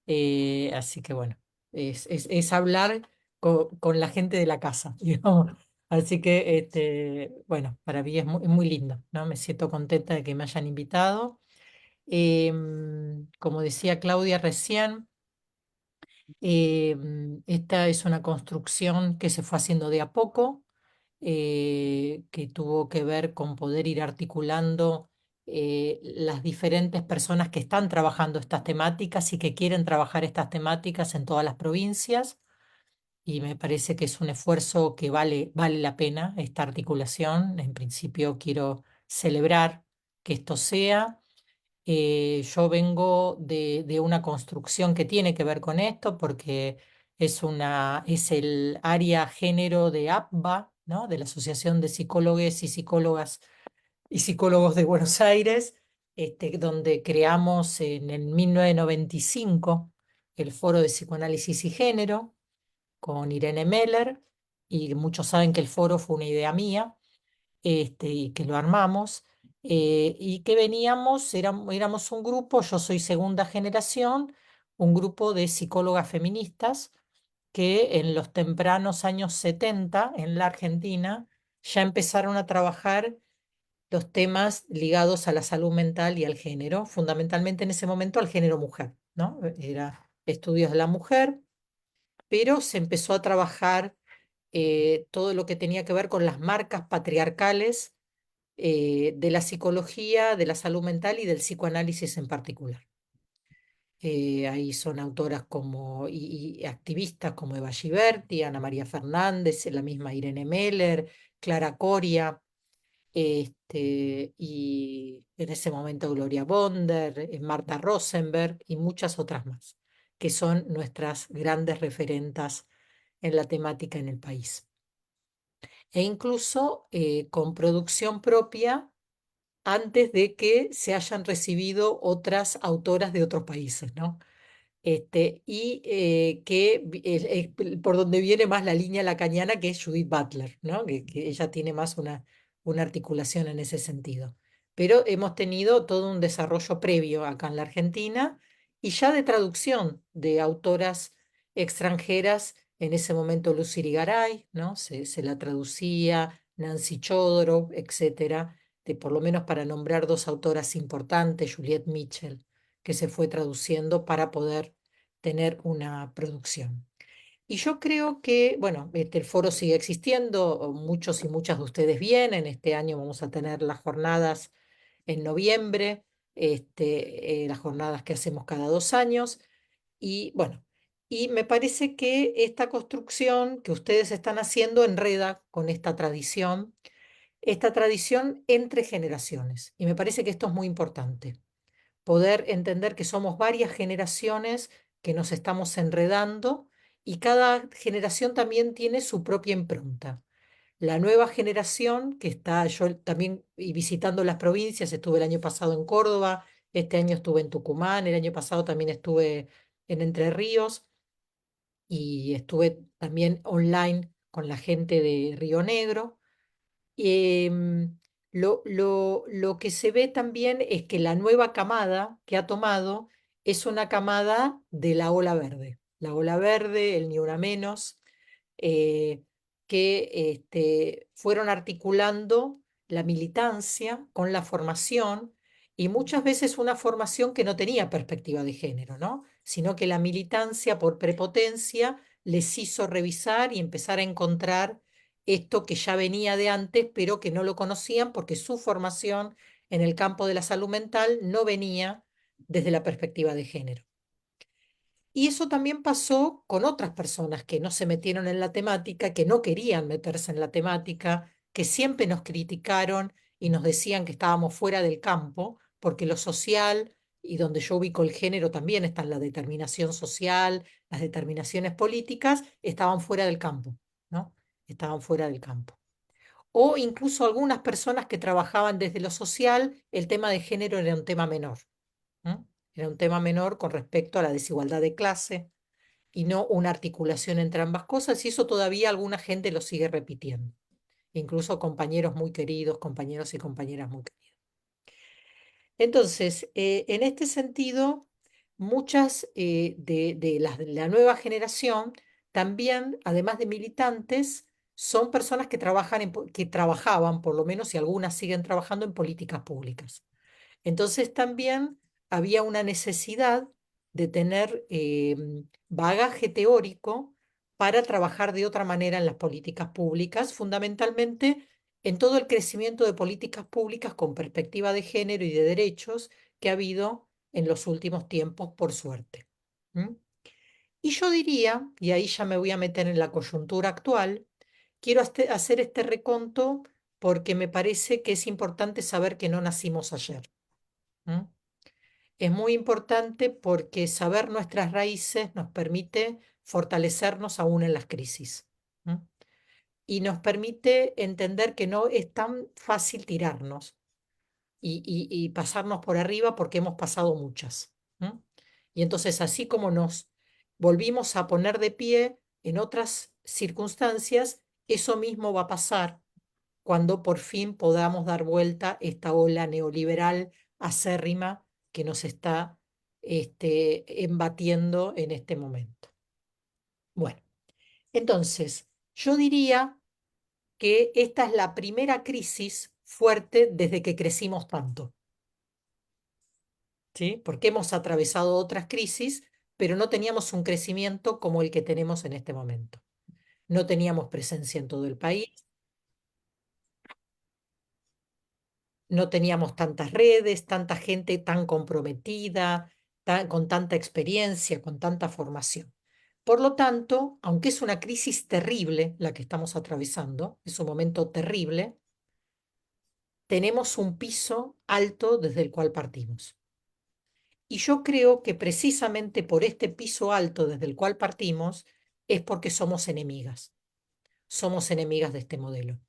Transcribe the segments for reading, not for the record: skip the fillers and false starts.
Así que bueno, es hablar con la gente de la casa, digamos. Así que, bueno, para mí es muy lindo, ¿no? Me siento contenta de que me hayan invitado. Como decía Claudia recién, esta es una construcción que se fue haciendo de a poco, que tuvo que ver con poder ir articulando las diferentes personas que están trabajando estas temáticas y que quieren trabajar estas temáticas en todas las provincias. Y me parece que es un esfuerzo que vale la pena esta articulación. En principio quiero celebrar que esto sea. Yo vengo de una construcción que tiene que ver con esto porque es el área género de APBA, ¿no? De la Asociación de Psicólogos y Psicólogas y Psicólogos de Buenos Aires, donde creamos en el 1995 el Foro de Psicoanálisis y Género con Irene Meller, y muchos saben que el foro fue una idea mía, y que lo armamos, y que éramos un grupo, yo soy segunda generación, un grupo de psicólogas feministas que en los tempranos años 70 en la Argentina ya empezaron a trabajar los temas ligados a la salud mental y al género, fundamentalmente en ese momento al género mujer, ¿no? Era estudios de la mujer, pero se empezó a trabajar todo lo que tenía que ver con las marcas patriarcales de la psicología, de la salud mental y del psicoanálisis en particular. Ahí son autoras y activistas como Eva Giberti, Ana María Fernández, la misma Irene Meller, Clara Coria, y en ese momento Gloria Bonder, Marta Rosenberg y muchas otras más, que son nuestras grandes referentas en la temática en el país. E incluso con producción propia antes de que se hayan recibido otras autoras de otros países, ¿no? Por donde viene más la línea lacaniana, que es Judith Butler, ¿no? Que ella tiene más una articulación en ese sentido. Pero hemos tenido todo un desarrollo previo acá en la Argentina y ya de traducción de autoras extranjeras, en ese momento Lucy Irigaray, ¿no? Se la traducía, Nancy Chodorow, etcétera, por lo menos para nombrar dos autoras importantes, Juliette Mitchell, que se fue traduciendo para poder tener una producción. Y yo creo que, bueno, el foro sigue existiendo, muchos y muchas de ustedes vienen, este año vamos a tener las jornadas en noviembre, las jornadas que hacemos cada 2 años, y bueno, y me parece que esta construcción que ustedes están haciendo enreda con esta tradición entre generaciones, y me parece que esto es muy importante poder entender que somos varias generaciones que nos estamos enredando y cada generación también tiene su propia impronta. La nueva generación que está, yo también y visitando las provincias, estuve el año pasado en Córdoba, este año estuve en Tucumán, el año pasado también estuve en Entre Ríos y estuve también online con la gente de Río Negro. Em, lo que se ve también es que la nueva camada que ha tomado es una camada de la ola verde. La ola verde, el Ni Una Menos, eh, que fueron articulando la militancia con la formación y muchas veces una formación que no tenía perspectiva de género, ¿no? Sino que la militancia por prepotencia les hizo revisar y empezar a encontrar esto que ya venía de antes, pero que no lo conocían porque su formación en el campo de la salud mental no venía desde la perspectiva de género. Y eso también pasó con otras personas que no se metieron en la temática, que no querían meterse en la temática, que siempre nos criticaron y nos decían que estábamos fuera del campo, porque lo social y donde yo ubico el género también están la determinación social, las determinaciones políticas, estaban fuera del campo, ¿no? Estaban fuera del campo. O incluso algunas personas que trabajaban desde lo social, el tema de género era un tema menor. ¿M? Era un tema menor con respecto a la desigualdad de clase y no una articulación entre ambas cosas, y eso todavía alguna gente lo sigue repitiendo, incluso compañeros muy queridos, compañeros y compañeras muy queridos. Entonces, en este sentido, muchas de la nueva generación también, además de militantes, son personas que trabajan que trabajaban, por lo menos, y algunas siguen trabajando en políticas públicas. Entonces también había una necesidad de tener bagaje teórico para trabajar de otra manera en las políticas públicas, fundamentalmente en todo el crecimiento de políticas públicas con perspectiva de género y de derechos que ha habido en los últimos tiempos, por suerte. ¿M? Y yo diría, y ahí ya me voy a meter en la coyuntura actual, quiero hacer este reconto porque me parece que es importante saber que no nacimos ayer. ¿M? Es muy importante porque saber nuestras raíces nos permite fortalecernos aún en las crisis. ¿M? Y nos permite entender que no es tan fácil tirarnos y pasarnos por arriba porque hemos pasado muchas. ¿M? Y entonces, así como nos volvimos a poner de pie en otras circunstancias, eso mismo va a pasar cuando por fin podamos dar vuelta esta ola neoliberal acérrima que nos está embatiendo en este momento. Bueno, entonces, yo diría que esta es la primera crisis fuerte desde que crecimos tanto, ¿sí? Porque hemos atravesado otras crisis, pero no teníamos un crecimiento como el que tenemos en este momento. No teníamos presencia en todo el país, no teníamos tantas redes, tanta gente tan comprometida, con tanta experiencia, con tanta formación. Por lo tanto, aunque es una crisis terrible la que estamos atravesando, es un momento terrible, tenemos un piso alto desde el cual partimos. Y yo creo que precisamente por este piso alto desde el cual partimos es porque somos enemigas de este modelo.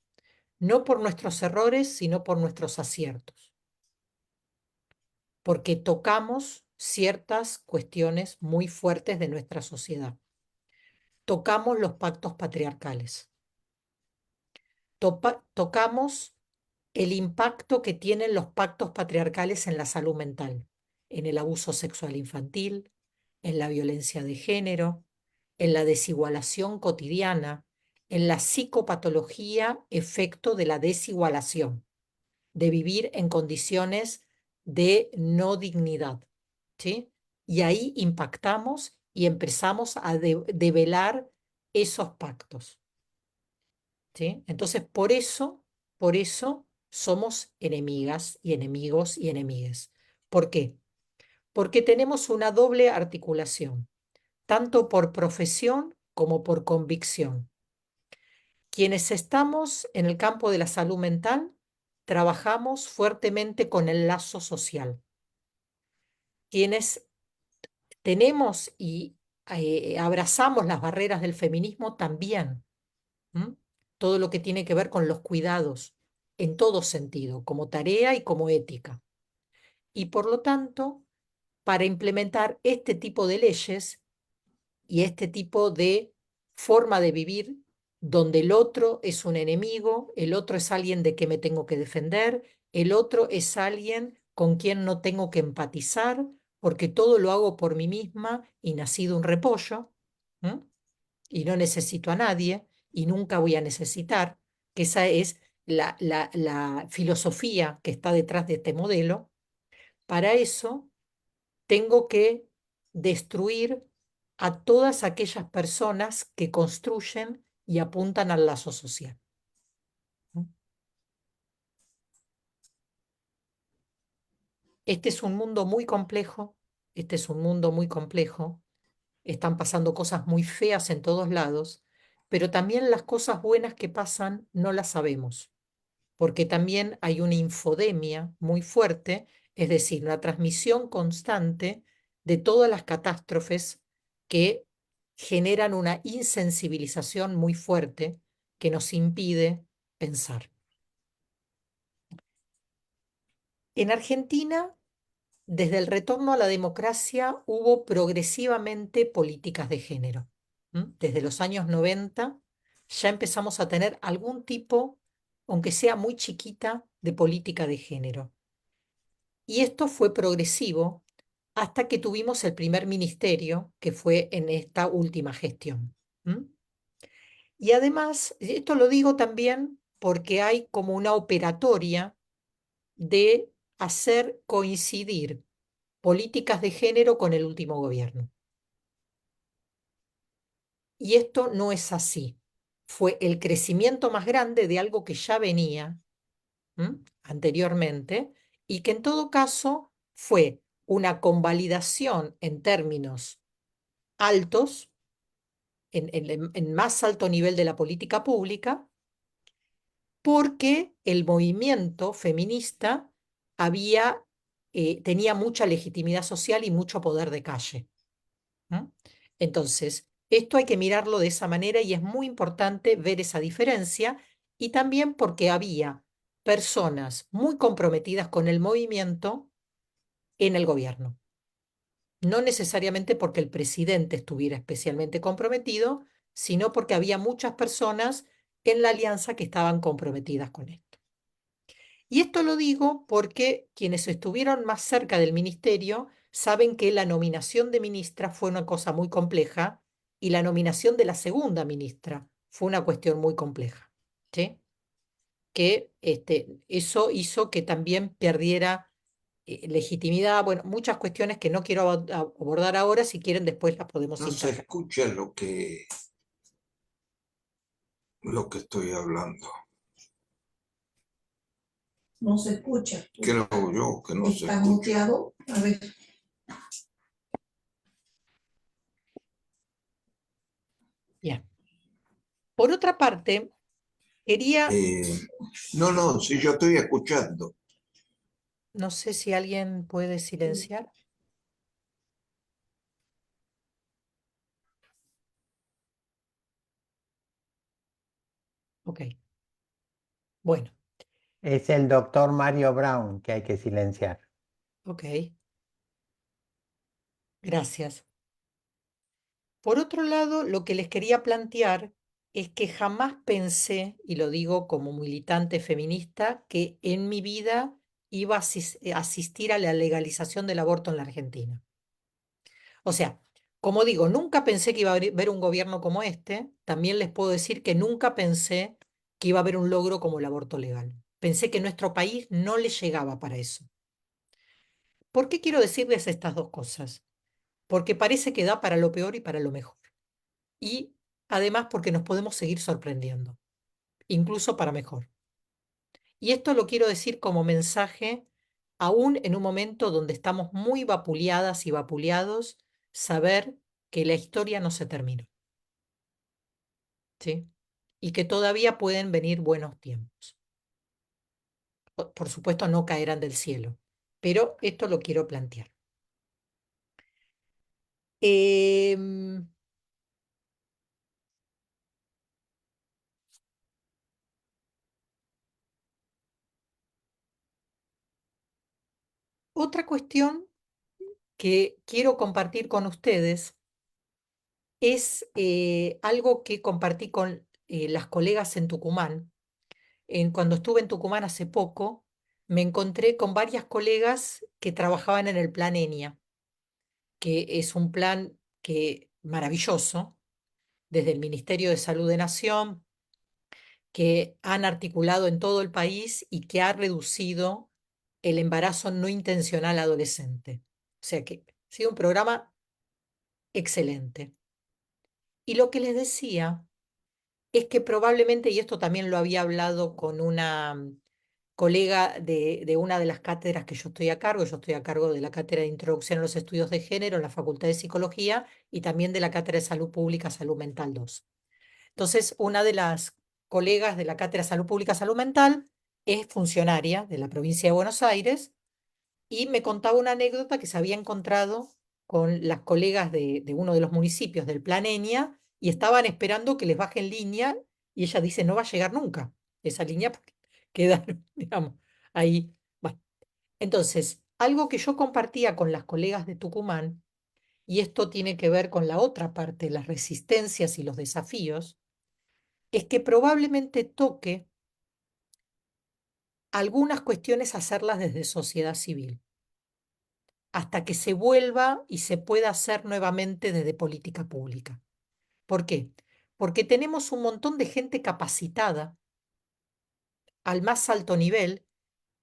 No por nuestros errores, sino por nuestros aciertos. Porque tocamos ciertas cuestiones muy fuertes de nuestra sociedad. Tocamos los pactos patriarcales. Tocamos el impacto que tienen los pactos patriarcales en la salud mental, en el abuso sexual infantil, en la violencia de género, en la desigualación cotidiana, en la psicopatología efecto de la desigualación, de vivir en condiciones de no dignidad, ¿sí? Y ahí impactamos y empezamos a develar esos pactos, ¿sí? Entonces, por eso somos enemigas y enemigos y enemigues. ¿Por qué? Porque tenemos una doble articulación, tanto por profesión como por convicción. Quienes estamos en el campo de la salud mental, trabajamos fuertemente con el lazo social. Quienes tenemos y abrazamos las barreras del feminismo también. ¿M? Todo lo que tiene que ver con los cuidados, en todo sentido, como tarea y como ética. Y por lo tanto, para implementar este tipo de leyes y este tipo de forma de vivir, donde el otro es un enemigo, el otro es alguien de que me tengo que defender, el otro es alguien con quien no tengo que empatizar, porque todo lo hago por mí misma y nací de un repollo, ¿m? Y no necesito a nadie y nunca voy a necesitar, que esa es la filosofía que está detrás de este modelo. Para eso tengo que destruir a todas aquellas personas que construyen y apuntan al lazo social. ¿M? Este es un mundo muy complejo, este es un mundo muy complejo, están pasando cosas muy feas en todos lados, pero también las cosas buenas que pasan no las sabemos, porque también hay una infodemia muy fuerte, es decir, una transmisión constante de todas las catástrofes que generan una insensibilización muy fuerte que nos impide pensar. En Argentina, desde el retorno a la democracia, hubo progresivamente políticas de género. Desde los años 90 ya empezamos a tener algún tipo, aunque sea muy chiquita, de política de género. Y esto fue progresivo hasta que tuvimos el primer ministerio, que fue en esta última gestión. ¿M? Y además, esto lo digo también porque hay como una operatoria de hacer coincidir políticas de género con el último gobierno. Y esto no es así. Fue el crecimiento más grande de algo que ya venía, anteriormente, y que en todo caso fue una convalidación en términos altos, en más alto nivel de la política pública, porque el movimiento feminista tenía mucha legitimidad social y mucho poder de calle. ¿M? Entonces, esto hay que mirarlo de esa manera y es muy importante ver esa diferencia y también porque había personas muy comprometidas con el movimiento en el gobierno. No necesariamente porque el presidente estuviera especialmente comprometido, sino porque había muchas personas en la alianza que estaban comprometidas con esto. Y esto lo digo porque quienes estuvieron más cerca del ministerio saben que la nominación de ministra fue una cosa muy compleja y la nominación de la segunda ministra fue una cuestión muy compleja, ¿sí? Que eso hizo que también perdiera legitimidad, bueno, muchas cuestiones que no quiero abordar ahora, si quieren después las podemos No se instalar. escucha lo que estoy hablando. No se escucha. Creo yo que no se Está escucha. muteado. A ver. Bien. Por otra parte, quería, Eh, no, sí, yo estoy escuchando. no sé si alguien puede silenciar. Ok, bueno, Es el doctor Mario Brown que hay que silenciar. ok, gracias. Por otro lado, lo que les quería plantear es que jamás pensé, y lo digo como militante feminista, que en mi vida iba a asistir a la legalización del aborto en la Argentina. O sea, como digo, nunca pensé que iba a haber un gobierno como este. También les puedo decir que nunca pensé que iba a haber un logro como el aborto legal. Pensé que nuestro país no le llegaba para eso. ¿Por qué quiero decirles estas dos cosas? Porque parece que da para lo peor y para lo mejor. Y además porque nos podemos seguir sorprendiendo, incluso para mejor. Y esto lo quiero decir como mensaje, aún en un momento donde estamos muy vapuleadas y vapuleados, saber que la historia no se terminó, ¿sí? Y que todavía pueden venir buenos tiempos. Por supuesto, no caerán del cielo, pero esto lo quiero plantear. Em, Otra cuestión que quiero compartir con ustedes es algo que compartí con las colegas en Tucumán. Cuando estuve en Tucumán hace poco, me encontré con varias colegas que trabajaban en el plan ENIA, que es un plan maravilloso, desde el Ministerio de Salud de Nación, que han articulado en todo el país y que ha reducido el embarazo no intencional adolescente. O sea que ha sido un programa excelente. Y lo que les decía es que probablemente, y esto también lo había hablado con una colega de una de las cátedras que yo estoy a cargo de la cátedra de Introducción a los Estudios de Género en la Facultad de Psicología y también de la cátedra de Salud Pública, Salud Mental 2. Entonces, una de las colegas de la cátedra de Salud Pública, Salud Mental es funcionaria de la provincia de Buenos Aires y me contaba una anécdota que se había encontrado con las colegas de uno de los municipios del Plan Enia y estaban esperando que les bajen línea y ella dice, no va a llegar nunca esa línea porque quedaron, digamos, ahí. Bueno, entonces, algo que yo compartía con las colegas de Tucumán, y esto tiene que ver con la otra parte, las resistencias y los desafíos, es que probablemente toque algunas cuestiones hacerlas desde sociedad civil. hasta que se vuelva y se pueda hacer nuevamente desde política pública. ¿Por qué? Porque tenemos un montón de gente capacitada al más alto nivel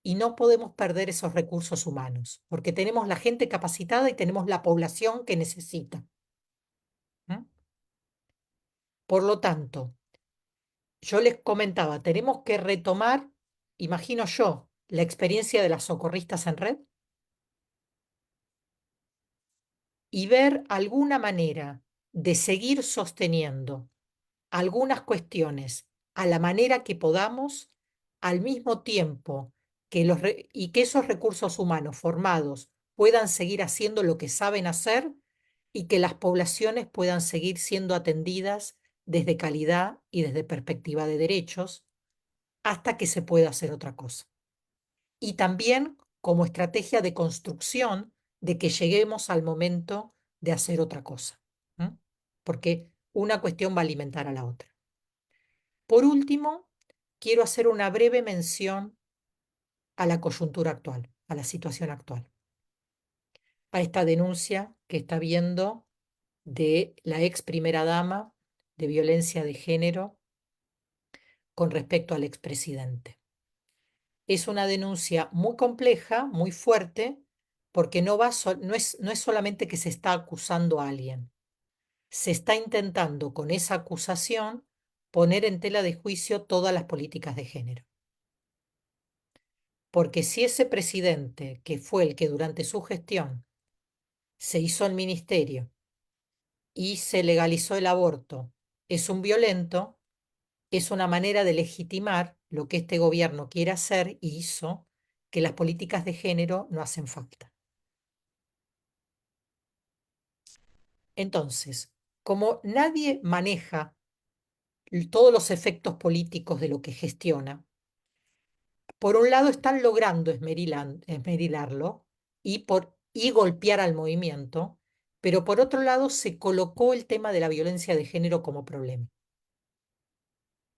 y no podemos perder esos recursos humanos, porque tenemos la gente capacitada y tenemos la población que necesita. ¿Mm? Por lo tanto, yo les comentaba, tenemos que retomar, imagino yo, la experiencia de las socorristas en red y ver alguna manera de seguir sosteniendo algunas cuestiones a la manera que podamos, al mismo tiempo y que esos recursos humanos formados puedan seguir haciendo lo que saben hacer y que las poblaciones puedan seguir siendo atendidas desde calidad y desde perspectiva de derechos hasta que se pueda hacer otra cosa. Y también como estrategia de construcción de que lleguemos al momento de hacer otra cosa. ¿Mm? Porque una cuestión va a alimentar a la otra. Por último, quiero hacer una breve mención a la coyuntura actual, a la situación actual, a esta denuncia que está habiendo de la ex primera dama de violencia de género con respecto al expresidente. Es una denuncia muy compleja, muy fuerte, porque no es solamente que se está acusando a alguien, se está intentando con esa acusación poner en tela de juicio todas las políticas de género. Porque si ese presidente, que fue el que durante su gestión se hizo el ministerio y se legalizó el aborto, es un violento, es una manera de legitimar lo que este gobierno quiere hacer y hizo, que las políticas de género no hacen falta. Entonces, como nadie maneja todos los efectos políticos de lo que gestiona, por un lado están logrando esmerilarlo y golpear al movimiento, pero por otro lado se colocó el tema de la violencia de género como problema.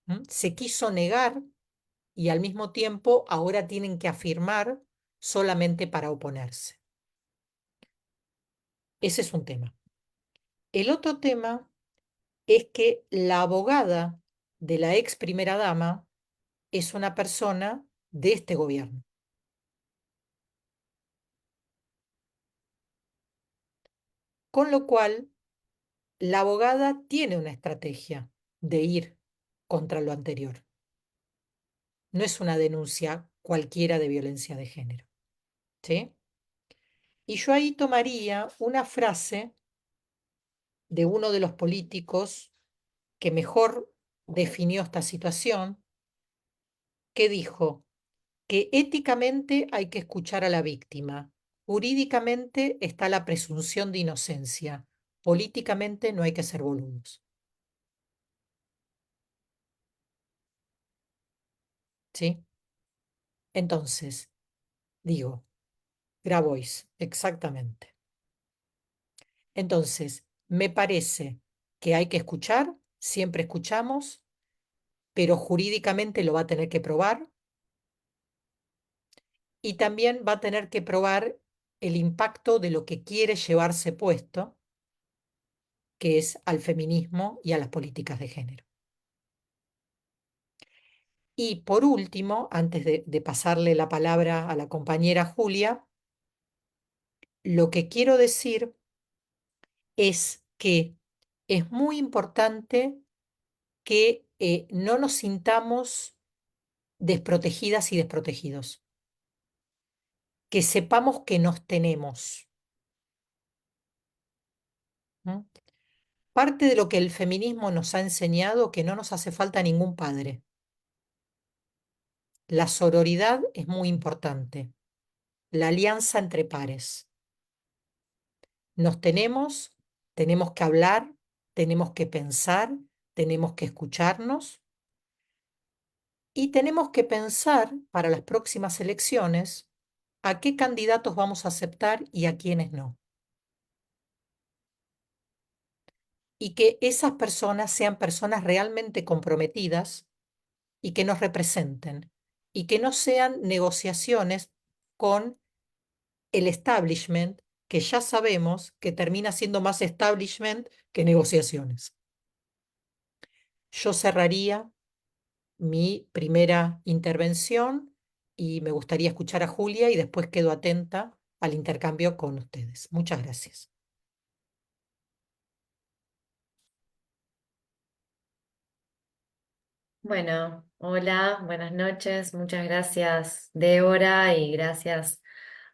¿Mm? Se quiso negar y al mismo tiempo ahora tienen que afirmar solamente para oponerse. Ese es un tema. El otro tema es que la abogada de la ex primera dama es una persona de este gobierno. Con lo cual, la abogada tiene una estrategia de ir contra lo anterior. No es una denuncia cualquiera de violencia de género. ¿Sí? Y yo ahí tomaría una frase de uno de los políticos que mejor definió esta situación, que dijo que éticamente hay que escuchar a la víctima, jurídicamente está la presunción de inocencia, políticamente no hay que ser boludos. ¿Sí? Entonces, digo, Grabois, exactamente. Entonces, me parece que hay que escuchar, siempre escuchamos, pero jurídicamente lo va a tener que probar y también va a tener que probar el impacto de lo que quiere llevarse puesto, que es al feminismo y a las políticas de género. Y por último, antes de pasarle la palabra a la compañera Julia, lo que quiero decir es que es muy importante que no nos sintamos desprotegidas y desprotegidos, que sepamos que nos tenemos. ¿Mm? Parte de lo que el feminismo nos ha enseñado que no nos hace falta ningún padre. La sororidad es muy importante, la alianza entre pares. Nos tenemos que hablar, tenemos que pensar, tenemos que escucharnos y tenemos que pensar para las próximas elecciones a qué candidatos vamos a aceptar y a quiénes no. Y que esas personas sean personas realmente comprometidas y que nos representen y que no sean negociaciones con el establishment, que ya sabemos que termina siendo más establishment que negociaciones. Yo cerraría mi primera intervención y me gustaría escuchar a Julia y después quedo atenta al intercambio con ustedes. Muchas gracias. Bueno, hola, buenas noches, muchas gracias Débora y gracias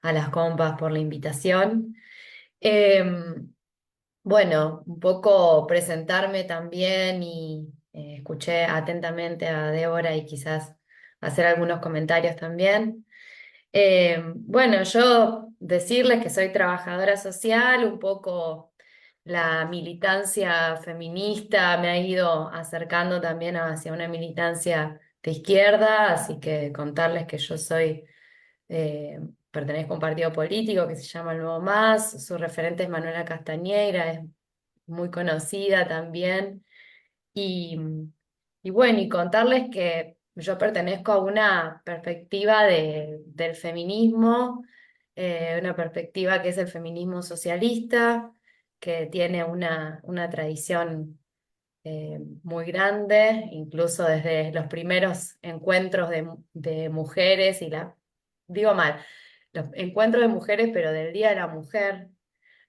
a las compas por la invitación. Em, bueno, un poco presentarme también y escuché atentamente a Débora y quizás hacer algunos comentarios también. Bueno, yo decirles que soy trabajadora social, un poco la militancia feminista me ha ido acercando también hacia una militancia de izquierda, así que contarles que yo soy, pertenezco a un partido político que se llama El Nuevo Más, su referente es Manuela Castañeira, es muy conocida también. Y, y bueno, y contarles que yo pertenezco a una perspectiva del feminismo, una perspectiva que es el feminismo socialista, que tiene una tradición muy grande, incluso desde los primeros encuentros de mujeres digo mal, los encuentros de mujeres, pero del Día de la Mujer,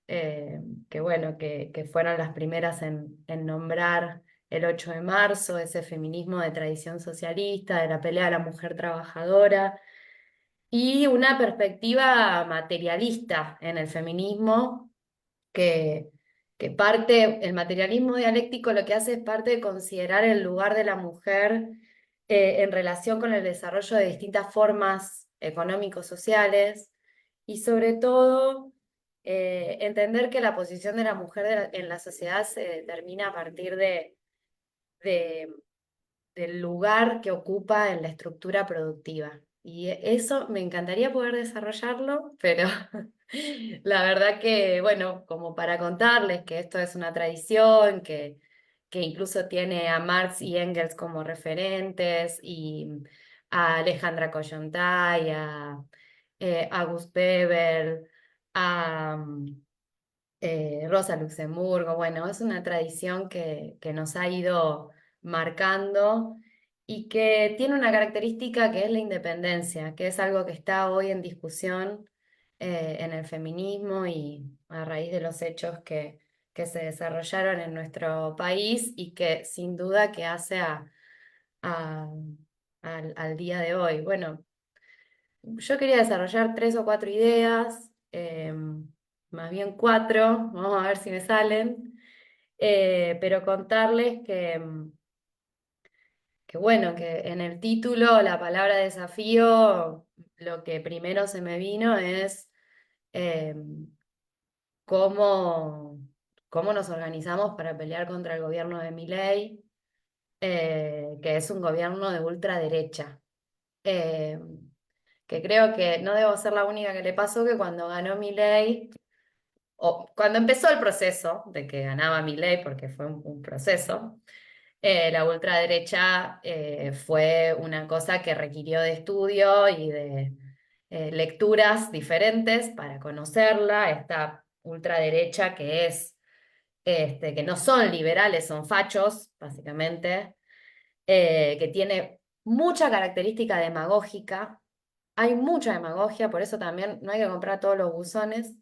que bueno, que fueron las primeras en nombrar el 8 de marzo, ese feminismo de tradición socialista, de la pelea de la mujer trabajadora, y una perspectiva materialista en el feminismo, que, que parte, el materialismo dialéctico lo que hace es parte de considerar el lugar de la mujer en relación con el desarrollo de distintas formas económico-sociales y sobre todo entender que la posición de la mujer en la sociedad se determina a partir de- del lugar que ocupa en la estructura productiva. Y eso me encantaría poder desarrollarlo, pero la verdad que, bueno, como para contarles que esto es una tradición, que incluso tiene a Marx y Engels como referentes, y a Alejandra Kollontai, a August Bebel, a Rosa Luxemburgo. Bueno, es una tradición que nos ha ido marcando y que tiene una característica que es la independencia, que es algo que está hoy en discusión en el feminismo y a raíz de los hechos que se desarrollaron en nuestro país y que sin duda que hace a- al día de hoy. Bueno, yo quería desarrollar 3 o 4 ideas, más bien 4, vamos a ver si me salen, pero contarles que bueno, que en el título la palabra desafío, lo que primero se me vino es eh, cómo, cómo nos organizamos para pelear contra el gobierno de Milei, que es un gobierno de ultraderecha. Eh, que creo que no debo ser la única que le pasó que cuando ganó Milei, o cuando empezó el proceso de que ganaba Milei, porque fue un proceso, la ultraderecha fue una cosa que requirió de estudio y de lecturas diferentes para conocerla. Esta ultraderecha que que no son liberales, son fachos, básicamente, que tiene mucha característica demagógica. Hay mucha demagogia, por eso también no hay que comprar todos los buzones,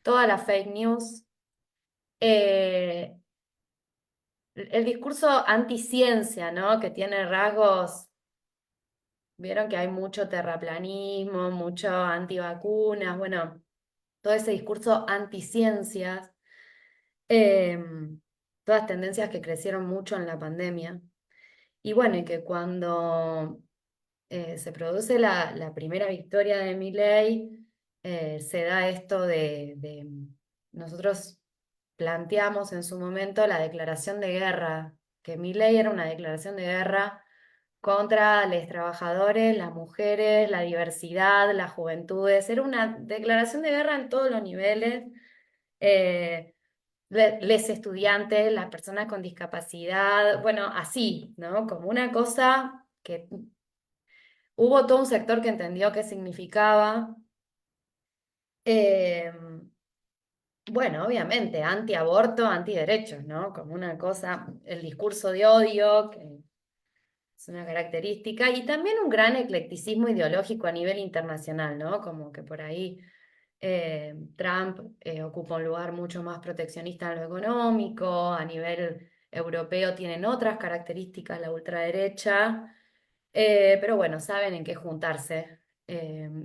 todas las fake news. Eh, el discurso anticiencia, ¿no? Que tiene rasgos, vieron que hay mucho terraplanismo, mucho antivacunas, bueno, todo ese discurso anticiencias, eh, todas tendencias que crecieron mucho en la pandemia. Y bueno, y que cuando se produce la primera victoria de Milei, se da esto nosotros planteamos en su momento la declaración de guerra, que Milei era una declaración de guerra contra los trabajadores, las mujeres, la diversidad, las juventudes, era una declaración de guerra en todos los niveles. eh, Les estudiantes, las personas con discapacidad, bueno, así, ¿no? Como una cosa que hubo todo un sector que entendió qué significaba Eh, bueno, obviamente, antiaborto, antiderechos, ¿no? Como una cosa, el discurso de odio, que es una característica, y también un gran eclecticismo ideológico a nivel internacional, ¿no? Como que por ahí Trump ocupa un lugar mucho más proteccionista en lo económico, a nivel europeo tienen otras características la ultraderecha, pero bueno, saben en qué juntarse.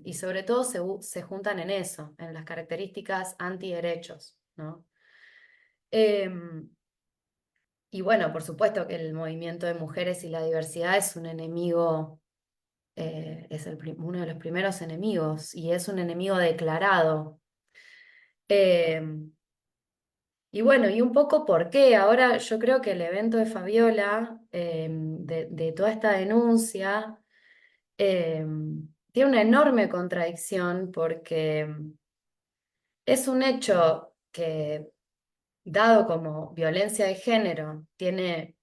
Y sobre todo se juntan en eso, en las características antiderechos, ¿no? Em, y bueno, por supuesto que el movimiento de mujeres y la diversidad es un enemigo, es uno de los primeros enemigos y es un enemigo declarado. Em, y bueno, y un poco por qué. Ahora yo creo que el evento de Fabiola, de toda esta denuncia, tiene una enorme contradicción porque es un hecho que, dado como violencia de género, tiene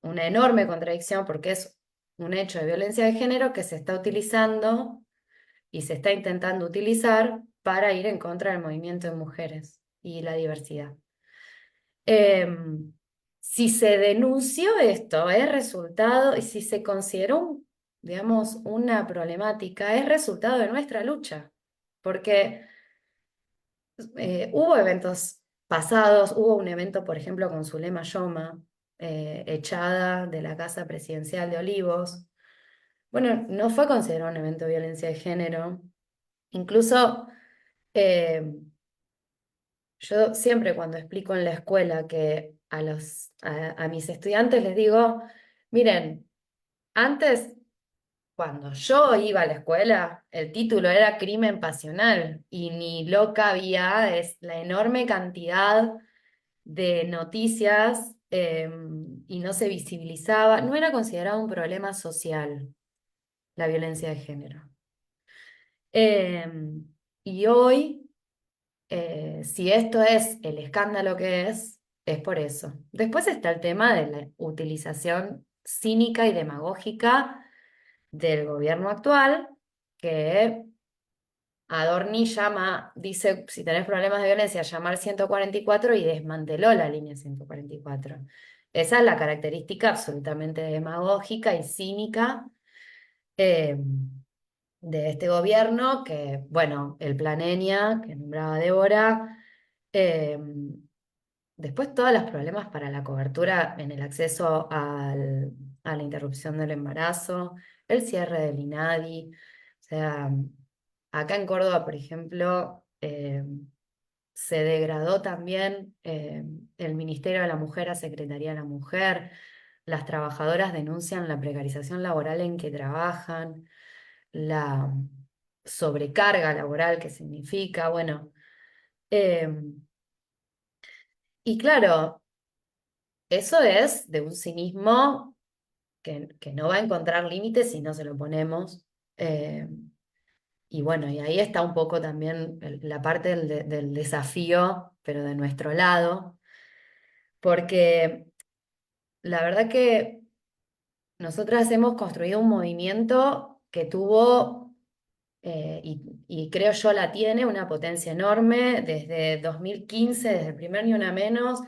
una enorme contradicción porque es un hecho de violencia de género que se está utilizando y se está intentando utilizar para ir en contra del movimiento de mujeres y la diversidad. Si se denunció esto, es resultado, y si se consideró, digamos, una problemática, es resultado de nuestra lucha, porque hubo eventos pasados, hubo un evento, por ejemplo, con Zulema Yoma, echada de la Casa Presidencial de Olivos. Bueno, no fue considerado un evento de violencia de género. Incluso eh, yo siempre cuando explico en la escuela que a mis estudiantes les digo, miren, antes, cuando yo iba a la escuela, el título era Crimen Pasional y ni loca había es la enorme cantidad de noticias y no se visibilizaba, no era considerado un problema social la violencia de género. Em, y hoy, si esto es el escándalo que es por eso. Después está el tema de la utilización cínica y demagógica del gobierno actual, que Adorni llama, dice, si tenés problemas de violencia, llama al 144 y desmanteló la línea 144. Esa es la característica absolutamente demagógica y cínica eh, de este gobierno, que, bueno, el Plan Enya, que nombraba Débora, eh, después todos los problemas para la cobertura en el acceso a la interrupción del embarazo, el cierre del INADI, o sea, acá en Córdoba, por ejemplo, se degradó también el Ministerio de la Mujer a Secretaría de la Mujer, las trabajadoras denuncian la precarización laboral en que trabajan, la sobrecarga laboral que significa, bueno, y claro, eso es de un cinismo que no va a encontrar límites si no se lo ponemos. eh, y bueno, y ahí está un poco también la parte del desafío, pero de nuestro lado, porque la verdad que nosotras hemos construido un movimiento que tuvo, y creo yo la tiene, una potencia enorme. Desde 2015, desde el primer Ni Una Menos,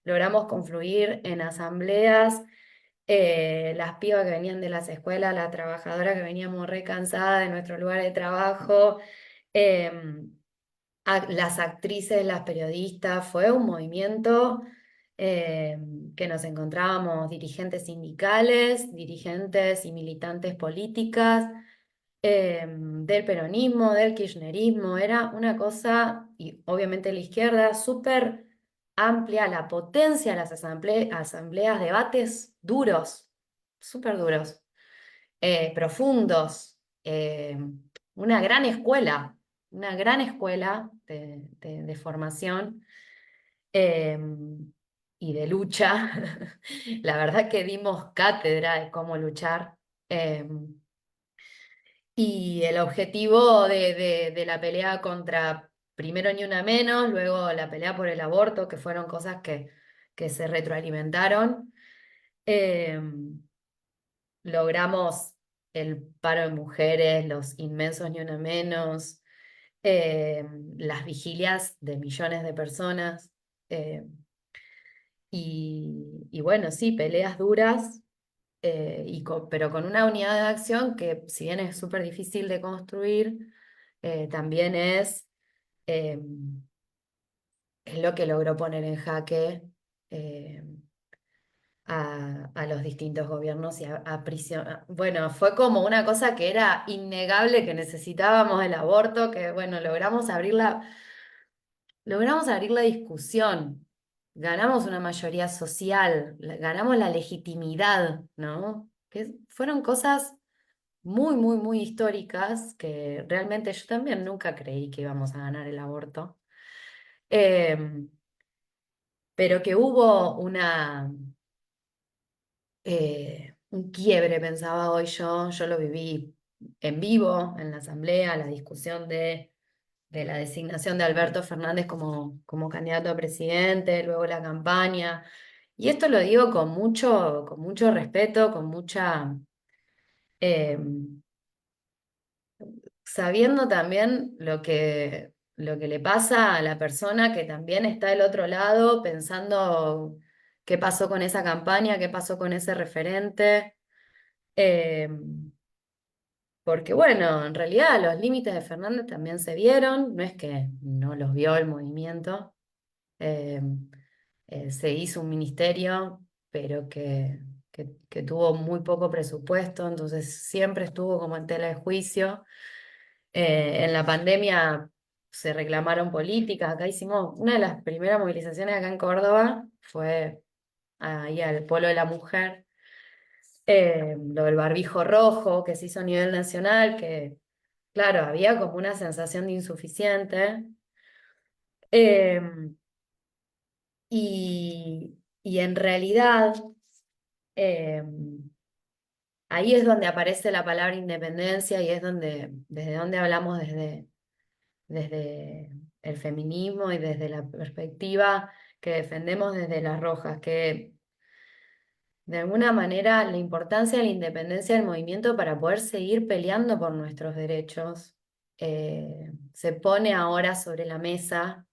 logramos confluir en asambleas las pibas que venían de las escuelas, las trabajadoras que veníamos re cansadas de nuestro lugar de trabajo, em, las actrices, las periodistas, fue un movimiento que nos encontrábamos dirigentes sindicales, dirigentes y militantes políticas, del peronismo, del kirchnerismo, era una cosa, y obviamente la izquierda, súper amplia, la potencia de las asambleas, debates duros, súper duros, profundos, una gran escuela de formación eh, y de lucha. La verdad que dimos cátedra de cómo luchar. eh, y el objetivo de la pelea contra, primero Ni Una Menos, luego la pelea por el aborto, que fueron cosas que se retroalimentaron, eh, logramos el paro de mujeres, los inmensos Ni Una Menos, las vigilias de millones de personas, eh, y bueno, sí, peleas duras, pero con una unidad de acción que, si bien es súper difícil de construir, también eh, es lo que logró poner en jaque eh, a los distintos gobiernos y bueno, fue como una cosa que era innegable, que necesitábamos el aborto, que bueno, logramos abrir la discusión, ganamos una mayoría social, ganamos la legitimidad, ¿no? Que fueron cosas muy, muy, muy históricas que realmente yo también nunca creí que íbamos a ganar el aborto. Em, pero que hubo un quiebre, pensaba hoy yo lo viví en vivo en la asamblea, la discusión de la designación de Alberto Fernández como candidato a presidente, luego la campaña. Y esto lo digo con mucho respeto, eh, sabiendo también lo que le pasa a la persona que también está del otro lado, pensando qué pasó con esa campaña, qué pasó con ese referente. Eh, Porque bueno, en realidad los límites de Fernández también se vieron, no es que no los vio el movimiento. Eh, Se hizo un ministerio, pero que tuvo muy poco presupuesto, entonces siempre estuvo como en tela de juicio. En la pandemia se reclamaron políticas, acá hicimos una de las primeras movilizaciones acá en Córdoba, fue ahí al Polo de la Mujer, lo del barbijo rojo que se hizo a nivel nacional, que claro, había como una sensación de insuficiente. Eh, y en realidad, eh, ahí es donde aparece la palabra independencia y es desde donde hablamos desde el feminismo y desde la perspectiva que defendemos desde Las Rojas, que de alguna manera la importancia de la independencia del movimiento para poder seguir peleando por nuestros derechos se pone ahora sobre la mesa,